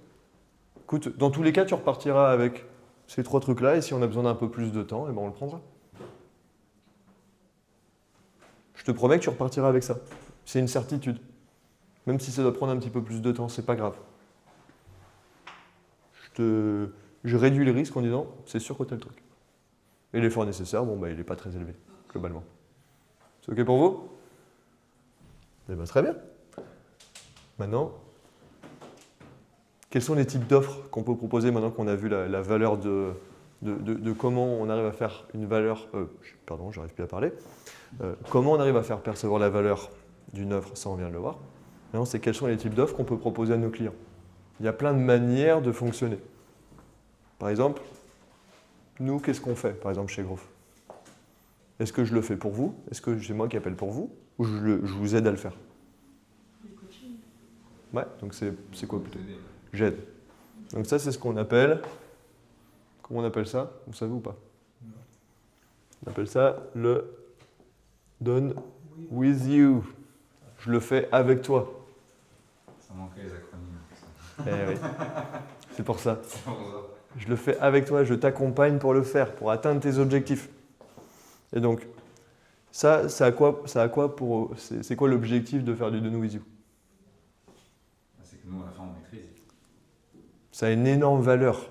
Écoute, dans tous les cas, tu repartiras avec ces 3 trucs-là et si on a besoin d'un peu plus de temps, eh ben on le prendra. Je te promets que tu repartiras avec ça. C'est une certitude. Même si ça doit prendre un petit peu plus de temps, c'est pas grave. Je réduis les risques en disant, c'est sûr que tu as le truc. Et l'effort nécessaire, bon, il n'est pas très élevé, globalement. C'est ok pour vous? Eh bien, très bien. Maintenant, quels sont les types d'offres qu'on peut proposer maintenant qu'on a vu la valeur de comment on arrive à faire une valeur... pardon, j'arrive plus à parler. Comment on arrive à faire percevoir la valeur d'une offre, ça on vient de le voir. Maintenant, c'est quels sont les types d'offres qu'on peut proposer à nos clients. Il y a plein de manières de fonctionner. Par exemple, nous, qu'est-ce qu'on fait, par exemple, chez Growth? Est-ce que je le fais pour vous? Est-ce que c'est moi qui appelle pour vous? Ou je vous aide à le faire? Ouais, donc c'est quoi plutôt? J'aide. Donc ça, c'est ce qu'on appelle... Comment on appelle ça? Vous savez ou pas? On appelle ça le done with you. Je le fais avec toi. Ça manquait les acronymes. Eh oui. C'est pour ça. Je le fais avec toi, je t'accompagne pour le faire, pour atteindre tes objectifs. Et donc, ça a quoi pour... C'est quoi l'objectif de faire du done with you? C'est que nous, à la fin, on maîtrise. Ça a une énorme valeur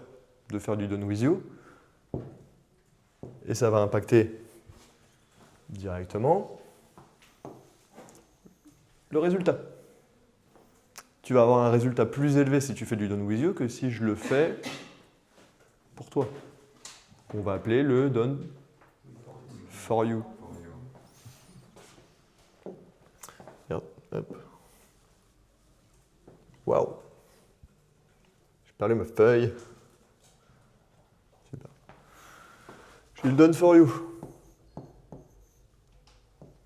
de faire du done with you. Et ça va impacter directement le résultat. Tu vas avoir un résultat plus élevé si tu fais du done with you que si je le fais pour toi. On va appeler le done for you. Regarde, hop. Waouh. J'ai perdu ma feuille. Super. Je le done for you.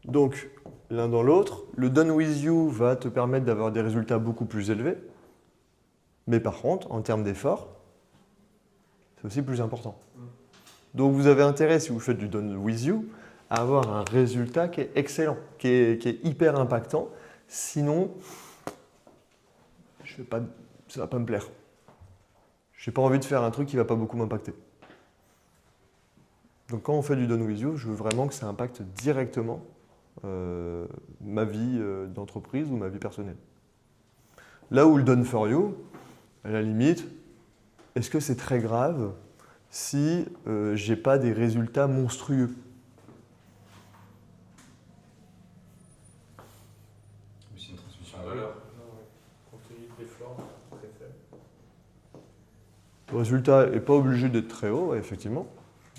Donc, l'un dans l'autre, le done with you va te permettre d'avoir des résultats beaucoup plus élevés. Mais par contre, en termes d'effort, c'est aussi plus important. Donc vous avez intérêt, si vous faites du done with you, à avoir un résultat qui est excellent, qui est hyper impactant. Sinon, ça ne va pas me plaire. Je n'ai pas envie de faire un truc qui ne va pas beaucoup m'impacter. Donc quand on fait du done with you, je veux vraiment que ça impacte directement ma vie d'entreprise ou ma vie personnelle. Là où le done for you, à la limite, est-ce que c'est très grave si je n'ai pas des résultats monstrueux? C'est une transmission de valeur. Compte tenu de l'effort, très faible. Le résultat n'est pas obligé d'être très haut, ouais, effectivement,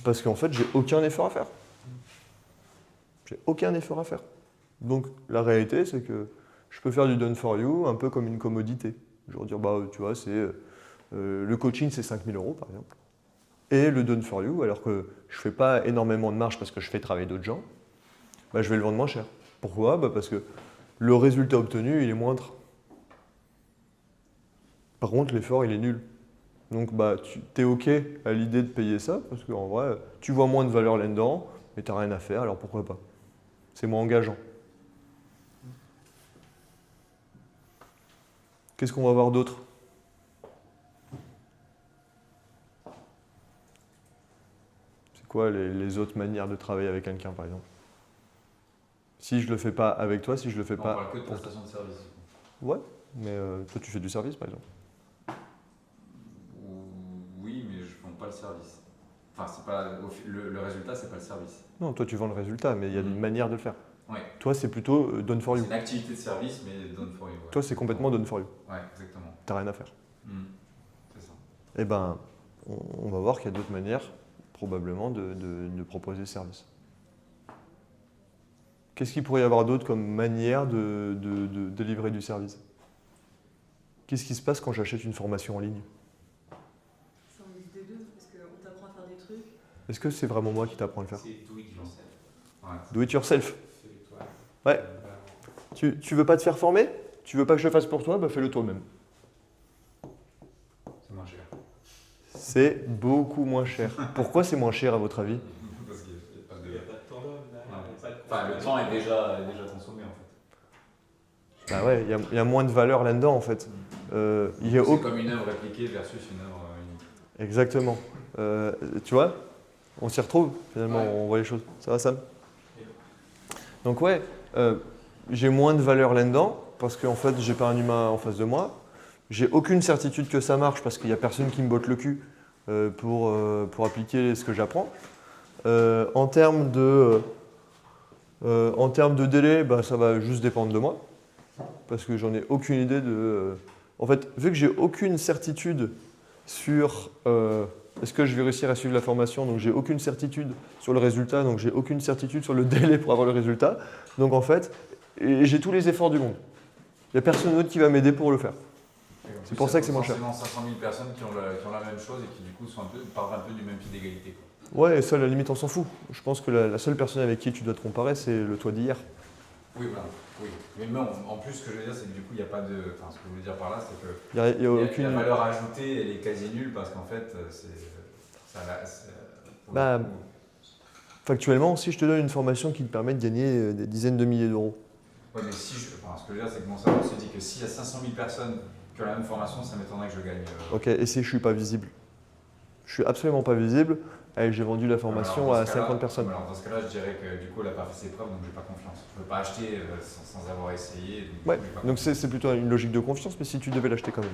parce qu'en fait, j'ai aucun effort à faire. J'ai aucun effort à faire. Donc, la réalité, c'est que je peux faire du done for you un peu comme une commodité. Je vais dire, bah, tu vois, le coaching, c'est 5 000 € par exemple. Et le done for you, alors que je ne fais pas énormément de marge parce que je fais travailler d'autres gens, bah, je vais le vendre moins cher. Pourquoi? Bah, parce que le résultat obtenu, il est moindre. Par contre, l'effort, il est nul. Donc, bah, tu es OK à l'idée de payer ça, parce qu'en vrai, tu vois moins de valeur là-dedans, mais tu n'as rien à faire, alors pourquoi pas? C'est moins engageant. Qu'est-ce qu'on va voir d'autre? C'est quoi les autres manières de travailler avec quelqu'un, par exemple? Si je le fais pas avec toi, si je le fais pas... On parle que de prestation de service. Ouais, mais toi tu fais du service, par exemple. Oui, mais je ne vends pas le service. Enfin, c'est pas, le résultat, c'est pas le service. Non, toi tu vends le résultat, mais il y a une manière de le faire. Ouais. Toi c'est plutôt done for you. C'est une activité de service, mais done for you. Ouais. Toi c'est complètement done for you. Ouais, exactement. T'as rien à faire. C'est ça. Eh ben, on va voir qu'il y a d'autres manières, probablement, de proposer ce service. Qu'est-ce qu'il pourrait y avoir d'autre comme manière de délivrer du service? Qu'est-ce qui se passe quand j'achète une formation en ligne? C'est un mix des deux, parce qu'on t'apprend à faire des trucs. Est-ce que c'est vraiment moi qui t'apprends à le faire? C'est do it yourself. Ouais. Do it yourself. Fais-le toi. Ouais. Tu veux pas te faire former? Tu veux pas que je le fasse pour toi? Bah fais-le toi-même. C'est moins cher. C'est beaucoup moins cher. Pourquoi c'est moins cher à votre avis? Parce qu'il n'y a pas Il n'y a pas de temps d'homme, là. Ouais. Il y a pas de Enfin, le temps est déjà consommé en fait. Bah ouais, il y a moins de valeur là-dedans en fait. Il y a C'est comme une œuvre répliquée versus une œuvre unique. Exactement. Tu vois, on s'y retrouve finalement, Ouais. on voit les choses. Ça va Sam? Donc ouais, j'ai moins de valeur là-dedans parce qu'en fait j'ai pas un humain en face de moi. J'ai aucune certitude que ça marche parce qu'il n'y a personne qui me botte le cul pour appliquer ce que j'apprends. En termes de délai, bah, ça va juste dépendre de moi parce que j'en ai aucune idée de... En fait, vu que j'ai aucune certitude sur est-ce que je vais réussir à suivre la formation, donc j'ai aucune certitude sur le résultat, donc j'ai aucune certitude sur le délai pour avoir le résultat. Donc en fait, j'ai tous les efforts du monde. Il n'y a personne d'autre qui va m'aider pour le faire. C'est pour ça que c'est moins cher. Il y a forcément 500 000 personnes qui ont la même chose et qui du coup partent un peu du même pied d'égalité. Ouais, et ça, à la limite, on s'en fout. Je pense que la seule personne avec qui tu dois te comparer, c'est le toi d'hier. Oui, voilà. Oui. Mais non, en plus, ce que je veux dire, c'est que du coup, il n'y a pas de. Enfin, ce que je veux dire par là, c'est que Il y a aucune... la valeur ajoutée, elle est quasi nulle parce qu'en fait, Bah, factuellement, si je te donne une formation qui te permet de gagner des dizaines de milliers d'euros. Ouais, mais si ce que je veux dire, c'est que mon cerveau se dit que s'il y a 500 000 personnes qui ont la même formation, ça m'étonnerait que je gagne. Ok, et si je suis pas visible? Je suis absolument pas visible. Et j'ai vendu la formation à 50 personnes. Alors dans ce cas-là, je dirais que du coup, elle n'a pas fait ses preuves, donc j'ai pas confiance. Je ne peux pas acheter sans avoir essayé. Ouais, donc c'est plutôt une logique de confiance, mais si tu devais l'acheter quand même.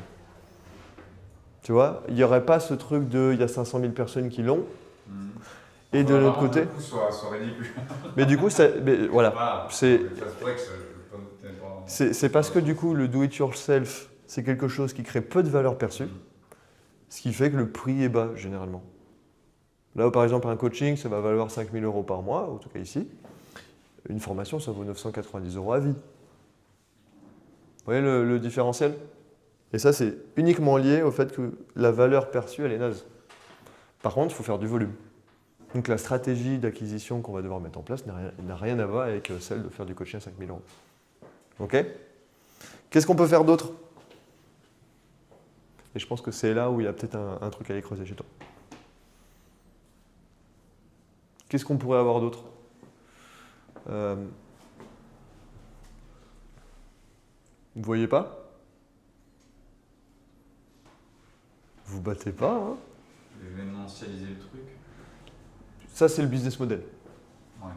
Tu vois, il n'y aurait pas ce truc de il y a 500 000 personnes qui l'ont. Et de l'autre côté. Le coup soit ridicule. Mais du coup, voilà. C'est parce que du coup, le do-it-yourself, c'est quelque chose qui crée peu de valeur perçue, ce qui fait que le prix est bas généralement. Là où par exemple un coaching, ça va valoir 5 000 € par mois, en tout cas ici. Une formation, ça vaut 990 € à vie. Vous voyez le différentiel? Et ça, c'est uniquement lié au fait que la valeur perçue, elle est naze. Par contre, il faut faire du volume. Donc la stratégie d'acquisition qu'on va devoir mettre en place n'a rien à voir avec celle de faire du coaching à 5 000 €. Ok? Qu'est-ce qu'on peut faire d'autre? Et je pense que c'est là où il y a peut-être un truc à aller creuser chez toi. Qu'est-ce qu'on pourrait avoir d'autre? Vous ne voyez pas? Vous battez pas, hein? Événementialiser le truc. Ça, c'est le business model. Ouais.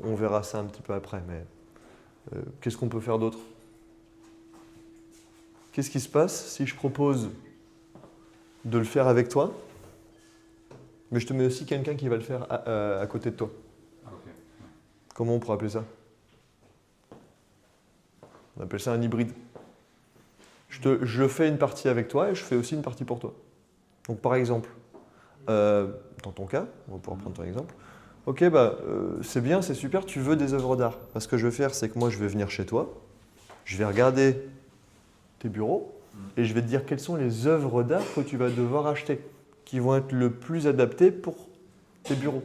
On verra ça un petit peu après, mais qu'est-ce qu'on peut faire d'autre? Qu'est-ce qui se passe si je propose de le faire avec toi, mais je te mets aussi quelqu'un qui va le faire à côté de toi? Okay. Comment on pourrait appeler ça? On appelle ça un hybride. Je fais une partie avec toi et je fais aussi une partie pour toi. Donc par exemple, dans ton cas, on va pouvoir prendre ton exemple. Ok, c'est bien, c'est super, tu veux des œuvres d'art. Ce que je vais faire, c'est que moi je vais venir chez toi, je vais regarder tes bureaux et je vais te dire quelles sont les œuvres d'art que tu vas devoir acheter, qui vont être le plus adaptées pour tes bureaux.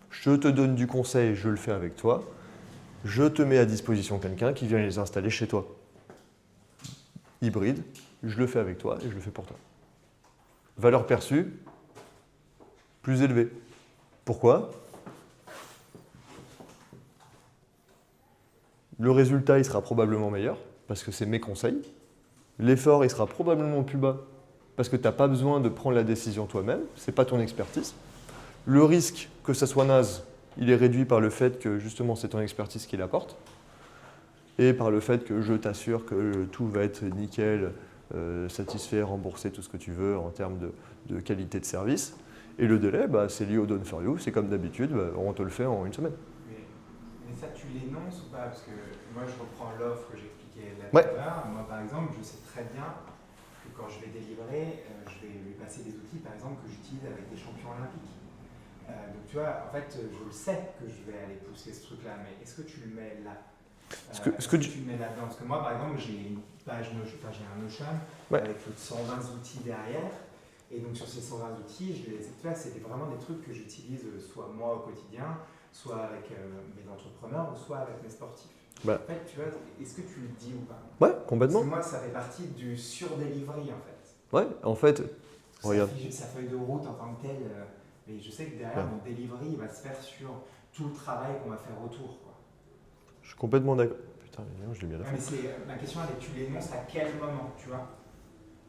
Je te donne du conseil, je le fais avec toi. Je te mets à disposition quelqu'un qui vient les installer chez toi. Hybride, je le fais avec toi et je le fais pour toi. Valeur perçue, plus élevée. Pourquoi ? Le résultat, il sera probablement meilleur, parce que c'est mes conseils. L'effort, il sera probablement plus bas, parce que tu n'as pas besoin de prendre la décision toi-même, ce n'est pas ton expertise. Le risque que ça soit naze, il est réduit par le fait que justement c'est ton expertise qui l'apporte, et par le fait que je t'assure que tout va être nickel, satisfait, remboursé, tout ce que tu veux en termes de qualité de service. Et le délai, c'est lié au done for you, c'est comme d'habitude, on te le fait en une semaine. Mais ça, tu l'énonces ou pas? Parce que moi, je reprends l'offre que j'expliquais là Ouais. tout à l'heure. Moi, par exemple, je sais très bien que quand je vais délivrer, je vais lui passer des outils, par exemple, que j'utilise avec des champions olympiques. Donc, tu vois, en fait, je le sais que je vais aller pousser ce truc-là, mais est-ce que tu le mets là? Est-ce que tu le mets là-dedans? Parce que moi, par exemple, j'ai une page, j'ai un Notion avec 120 outils derrière. Et donc, sur ces 120 outils, tu vois, c'était vraiment des trucs que j'utilise soit moi au quotidien, soit avec mes entrepreneurs, ou soit avec mes sportifs. En fait, tu vois, est-ce que tu le dis ou pas? Ouais, complètement. Parce que moi, ça fait partie du sur-delivery, en fait. Ouais, en fait, regarde. Sa feuille de route en tant que telle, mais je sais que derrière, mon delivery, il va se faire sur tout le travail qu'on va faire autour, quoi. Je suis complètement d'accord. Putain, je l'ai bien mais ma question, elle est, tu l'énonces à quel moment, tu vois?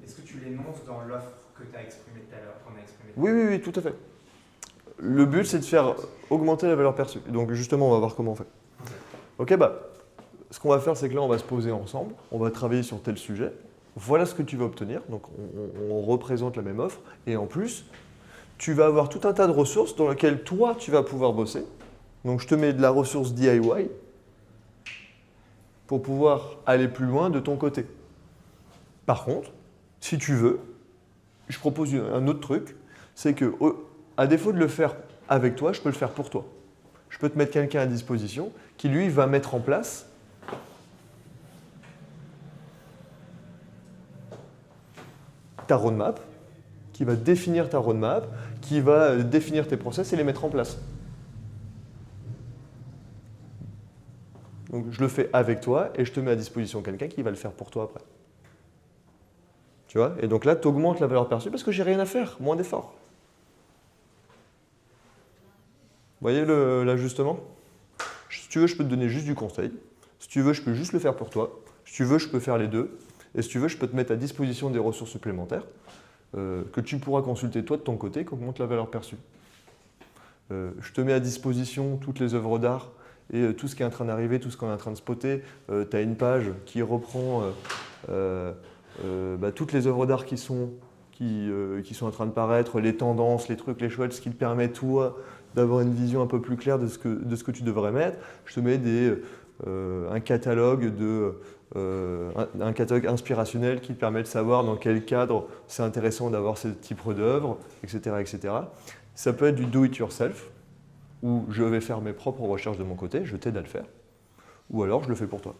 Est-ce que tu l'énonces dans l'offre que tu as exprimée tout à l'heure, qu'on a exprimée tout à l'heure? Oui, tout à fait. Le but, c'est de faire augmenter la valeur perçue. Donc justement, on va voir comment on fait. Ok, ce qu'on va faire, c'est que là, on va se poser ensemble, on va travailler sur tel sujet. Voilà ce que tu vas obtenir. Donc on représente la même offre. Et en plus, tu vas avoir tout un tas de ressources dans lesquelles toi, tu vas pouvoir bosser. Donc je te mets de la ressource DIY pour pouvoir aller plus loin de ton côté. Par contre, si tu veux, je propose un autre truc, c'est que, à défaut de le faire avec toi, je peux le faire pour toi. Je peux te mettre quelqu'un à disposition qui, lui, va mettre en place ta roadmap, qui va définir ta roadmap, qui va définir tes process et les mettre en place. Donc, je le fais avec toi et je te mets à disposition quelqu'un qui va le faire pour toi après. Tu vois? Et donc là, tu augmentes la valeur perçue parce que j'ai rien à faire, moins d'efforts. Vous voyez l'ajustement? Si tu veux, je peux te donner juste du conseil. Si tu veux, je peux juste le faire pour toi. Si tu veux, je peux faire les deux. Et si tu veux, je peux te mettre à disposition des ressources supplémentaires que tu pourras consulter toi de ton côté, qui augmentent la valeur perçue. Je te mets à disposition toutes les œuvres d'art et tout ce qui est en train d'arriver, tout ce qu'on est en train de spotter. Tu as une page qui reprend toutes les œuvres d'art qui sont en train de paraître, les tendances, les trucs, les chouettes, ce qui te permet, toi, d'avoir une vision un peu plus claire de ce que tu devrais mettre. Je te mets un catalogue inspirationnel qui te permet de savoir dans quel cadre c'est intéressant d'avoir ce type d'œuvre, etc., etc. Ça peut être du do-it-yourself, où je vais faire mes propres recherches de mon côté, je t'aide à le faire, ou alors je le fais pour toi.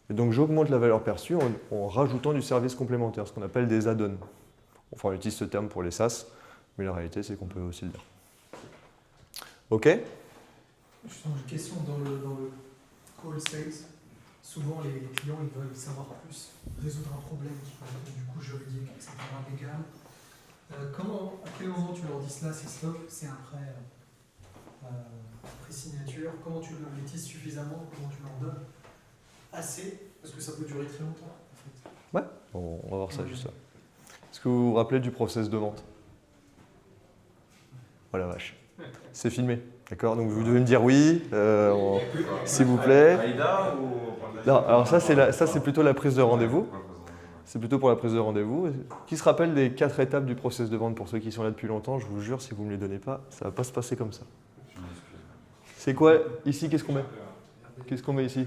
Et donc j'augmente la valeur perçue en rajoutant du service complémentaire, ce qu'on appelle des add-ons. Enfin, on utilise ce terme pour les SaaS, mais la réalité, c'est qu'on peut aussi le dire. Ok? Juste une question dans le call sales. Souvent, les clients ils veulent savoir plus, résoudre un problème qui peut être du coup juridique, etc., légal. À quel moment tu leur dis cela, c'est stop, c'est après signature? Comment tu les tisses suffisamment? Comment tu leur donnes assez? Parce que ça peut durer très longtemps en fait. Ouais, on va voir ça juste ça. Est-ce que vous vous rappelez du process de vente? Oh la vache. C'est filmé, d'accord? Donc vous devez me dire oui, s'il vous plaît. Non, alors ça c'est plutôt la prise de rendez-vous. C'est plutôt pour la prise de rendez-vous. Qui se rappelle des 4 étapes du process de vente pour ceux qui sont là depuis longtemps? Je vous jure, si vous ne me les donnez pas, ça ne va pas se passer comme ça. C'est quoi ici? Qu'est-ce qu'on met? Qu'est-ce qu'on met ici?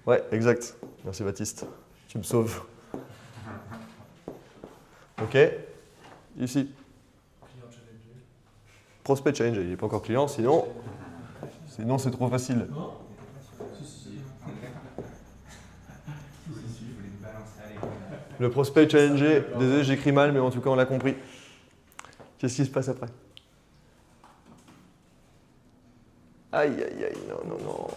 Ouais, exact. Merci Baptiste. Tu me sauves. Ok. Ici. Prospect change, il n'est pas encore client, sinon c'est trop facile. Le prospect challengé, désolé j'écris mal, mais en tout cas on l'a compris. Qu'est-ce qui se passe après? Aïe aïe aïe, non, non, non.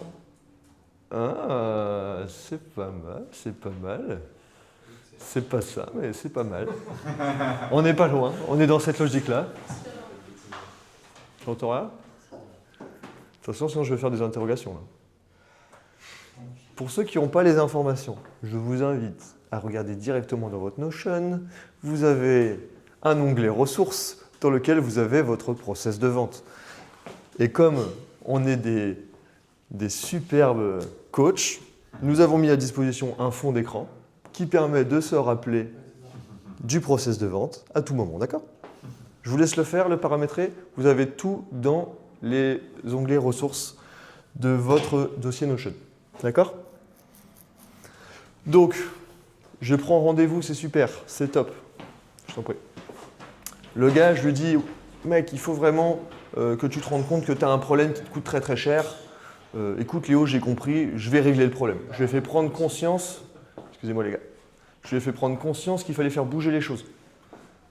Ah, c'est pas mal, c'est pas mal. C'est pas ça, mais c'est pas mal. On n'est pas loin, on est dans cette logique-là. J'entends rien? De toute façon, sinon je vais faire des interrogations. Là. Pour ceux qui n'ont pas les informations, je vous invite à regarder directement dans votre Notion. Vous avez un onglet ressources dans lequel vous avez votre process de vente. Et comme on est des superbes coachs, nous avons mis à disposition un fond d'écran qui permet de se rappeler du process de vente à tout moment, d'accord? Je vous laisse le faire, le paramétrer. Vous avez tout dans les onglets ressources de votre dossier Notion, d'accord? Donc, je prends rendez-vous, c'est super, c'est top. Je t'en prie. Le gars, je lui dis, mec, il faut vraiment que tu te rendes compte que tu as un problème qui te coûte très très cher. Écoute Léo, j'ai compris, je vais régler le problème. Je lui ai fait prendre conscience, excusez-moi les gars, je lui ai fait prendre conscience qu'il fallait faire bouger les choses.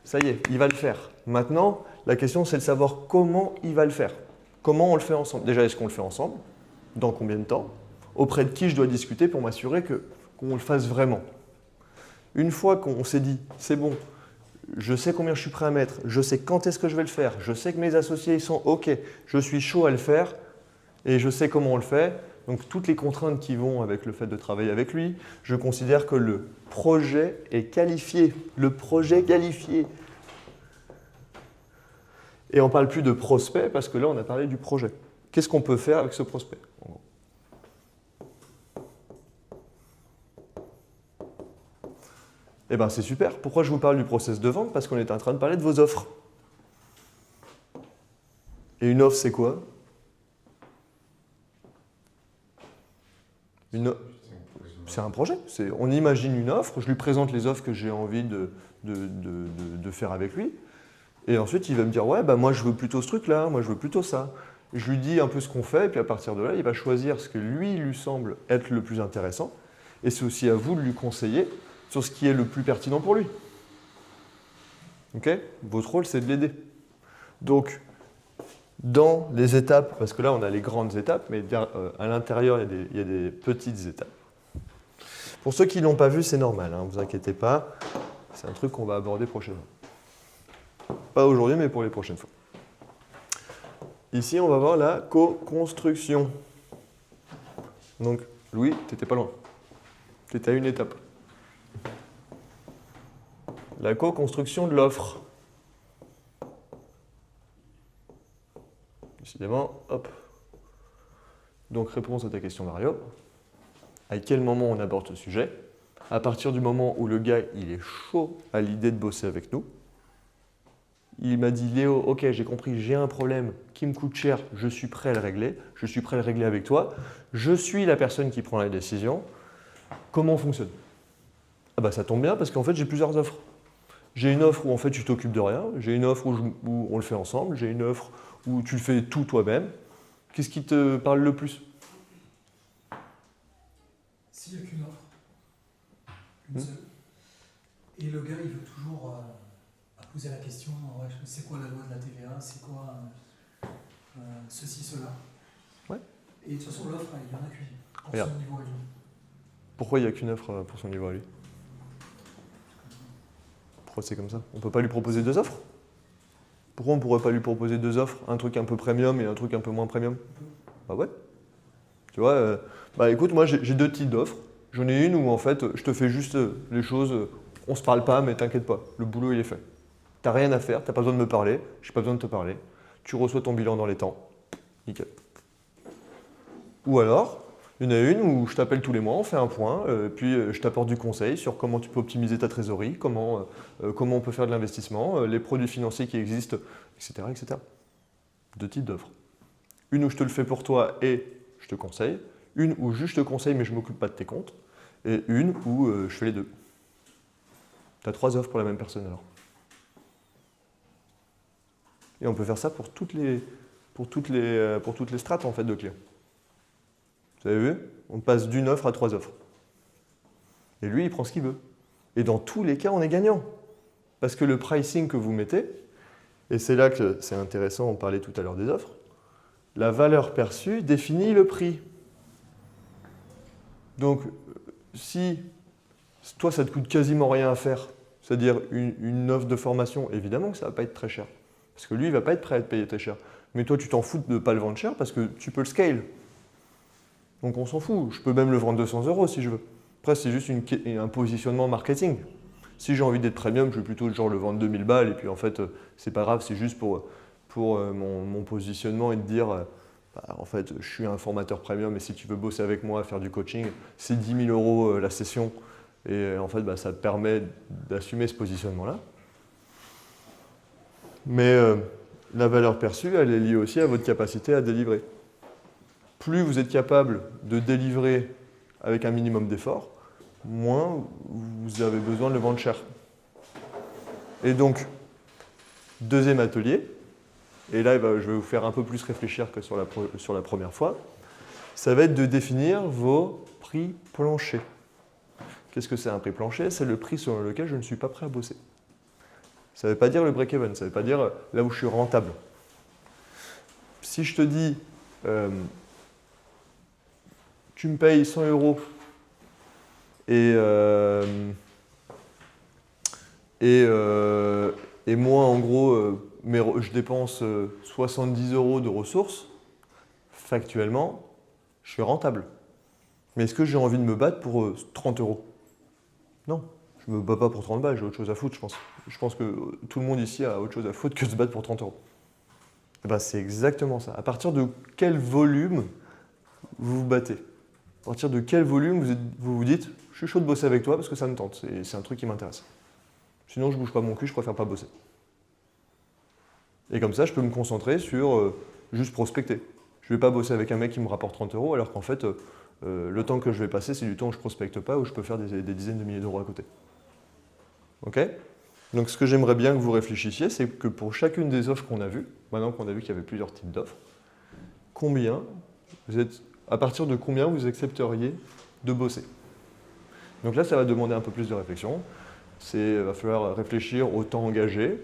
Ça y est, il va le faire. Maintenant, la question c'est de savoir comment il va le faire. Comment on le fait ensemble? Déjà, est-ce qu'on le fait ensemble? Dans combien de temps? Auprès de qui je dois discuter pour m'assurer qu'on le fasse vraiment? Une fois qu'on s'est dit, c'est bon, je sais combien je suis prêt à mettre, je sais quand est-ce que je vais le faire, je sais que mes associés ils sont OK, je suis chaud à le faire et je sais comment on le fait. Donc toutes les contraintes qui vont avec le fait de travailler avec lui, je considère que le projet est qualifié. Le projet qualifié. Et on ne parle plus de prospect parce que là on a parlé du projet. Qu'est-ce qu'on peut faire avec ce prospect? Eh bien c'est super. Pourquoi je vous parle du process de vente? Parce qu'on est en train de parler de vos offres. Et une offre c'est quoi? C'est un projet. On imagine une offre, je lui présente les offres que j'ai envie de faire avec lui. Et ensuite, il va me dire, ouais, bah moi je veux plutôt ce truc-là, moi je veux plutôt ça. Je lui dis un peu ce qu'on fait, et puis à partir de là, il va choisir ce que lui semble être le plus intéressant. Et c'est aussi à vous de lui conseiller sur ce qui est le plus pertinent pour lui. Ok? Votre rôle, c'est de l'aider. Donc, dans les étapes, parce que là on a les grandes étapes, mais à l'intérieur il y a des petites étapes. Pour ceux qui ne l'ont pas vu, c'est normal, ne vous inquiétez pas, c'est un truc qu'on va aborder prochainement. Pas aujourd'hui, mais pour les prochaines fois. Ici, on va voir la co-construction. Donc, Louis, tu n'étais pas loin. Tu étais à une étape. La co-construction de l'offre. Décidément, hop. Donc, réponse à ta question, Mario. À quel moment on aborde ce sujet? À partir du moment où le gars, il est chaud à l'idée de bosser avec nous. Il m'a dit, Léo, ok, j'ai compris, j'ai un problème qui me coûte cher, je suis prêt à le régler. Je suis prêt à le régler avec toi. Je suis la personne qui prend la décision. Comment on fonctionne? Ah bah ça tombe bien parce qu'en fait, j'ai plusieurs offres. J'ai une offre où en fait, tu t'occupes de rien. J'ai une offre où on le fait ensemble. J'ai une offre où tu le fais tout toi-même. Qu'est-ce qui te parle le plus? S'il n'y a qu'une offre, une seule, et le gars il veut toujours poser la question, ouais, c'est quoi la loi de la TVA, c'est quoi ceci, cela. Ouais. Et de toute façon l'offre, il y en a qu'une, pour Regarde. son niveau à lui. Pourquoi il n'y a qu'une offre pour son niveau à lui? Pourquoi c'est comme ça? On ne peut pas lui proposer deux offres? Pourquoi on ne pourrait pas lui proposer deux offres? Un truc un peu premium et un truc un peu moins premium? Bah ouais. Tu vois, bah écoute, moi j'ai deux types d'offres. J'en ai une où en fait, je te fais juste les choses, on se parle pas, mais t'inquiète pas, le boulot il est fait. T'as rien à faire, t'as pas besoin de me parler, j'ai pas besoin de te parler. Tu reçois ton bilan dans les temps. Nickel. Ou alors, il y en a une où je t'appelle tous les mois, on fait un point, puis je t'apporte du conseil sur comment tu peux optimiser ta trésorerie, comment on peut faire de l'investissement, les produits financiers qui existent, etc., etc. Deux types d'offres. Une où je te le fais pour toi et je te conseille. Une où juste je te conseille mais je ne m'occupe pas de tes comptes. Et une où je fais les deux. Tu as 3 offres pour la même personne alors. Et on peut faire ça pour toutes les strates en fait, de clients. Vous avez vu? On passe d'une offre à 3 offres. Et lui, il prend ce qu'il veut. Et dans tous les cas, on est gagnant. Parce que le pricing que vous mettez, et c'est là que c'est intéressant, on parlait tout à l'heure des offres, la valeur perçue définit le prix. Donc, si toi, ça te coûte quasiment rien à faire, c'est-à-dire une offre de formation, évidemment que ça ne va pas être très cher. Parce que lui, il ne va pas être prêt à te payer très cher. Mais toi, tu t'en fous de ne pas le vendre cher parce que tu peux le scale. Donc on s'en fout. Je peux même le vendre 200 € si je veux. Après, c'est juste un positionnement marketing. Si j'ai envie d'être premium, je vais plutôt genre le vendre 2000 balles. Et puis en fait, c'est pas grave, c'est juste pour mon positionnement et de dire, en fait, je suis un formateur premium et si tu veux bosser avec moi, faire du coaching, c'est 10 000 € la session. Et en fait, ça te permet d'assumer ce positionnement-là. Mais la valeur perçue, elle est liée aussi à votre capacité à délivrer. Plus vous êtes capable de délivrer avec un minimum d'effort, moins vous avez besoin de le vendre cher. Et donc, deuxième atelier, et là je vais vous faire un peu plus réfléchir que sur la première fois, ça va être de définir vos prix planchers. Qu'est-ce que c'est un prix plancher? C'est le prix sur lequel je ne suis pas prêt à bosser. Ça ne veut pas dire le break-even, ça ne veut pas dire là où je suis rentable. Si je te dis, tu me payes 100 € et moi, en gros, je dépense 70 € de ressources, factuellement, je suis rentable. Mais est-ce que j'ai envie de me battre pour 30 €? Non. Je ne me bats pas pour 30 balles, j'ai autre chose à foutre, je pense. Je pense que tout le monde ici a autre chose à foutre que de se battre pour 30 €. Et ben, c'est exactement ça. À partir de quel volume vous vous battez? À partir de quel volume vous vous dites « je suis chaud de bosser avec toi parce que ça me tente, c'est un truc qui m'intéresse. Sinon, je ne bouge pas mon cul, je préfère pas bosser. » Et comme ça, je peux me concentrer sur juste prospecter. Je ne vais pas bosser avec un mec qui me rapporte 30 € alors qu'en fait, le temps que je vais passer, c'est du temps où je ne prospecte pas, où je peux faire des dizaines de milliers d'euros à côté. Ok? Donc ce que j'aimerais bien que vous réfléchissiez, c'est que pour chacune des offres qu'on a vues, maintenant qu'on a vu qu'il y avait plusieurs types d'offres, à partir de combien vous accepteriez de bosser? Donc là, ça va demander un peu plus de réflexion. Il va falloir réfléchir au temps engagé,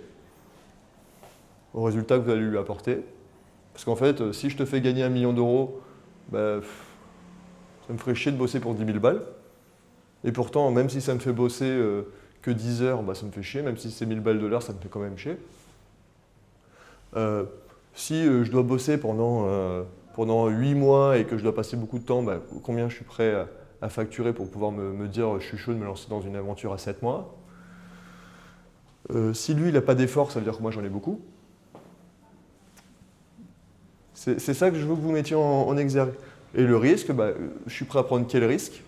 au résultat que vous allez lui apporter. Parce qu'en fait, si je te fais gagner 1 million d'euros, ça me ferait chier de bosser pour 10 000 balles. Et pourtant, même si ça me fait bosser que 10 heures, ça me fait chier. Même si c'est 1000 balles de l'heure, ça me fait quand même chier. Si je dois bosser pendant 8 mois et que je dois passer beaucoup de temps, combien je suis prêt à facturer pour pouvoir me dire je suis chaud de me lancer dans une aventure à 7 mois. Si lui, il n'a pas d'effort, ça veut dire que moi, j'en ai beaucoup. C'est ça que je veux que vous mettiez en exergue. Et le risque, je suis prêt à prendre quel risque?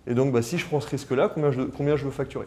Et donc, si je prends ce risque-là, combien je veux facturer?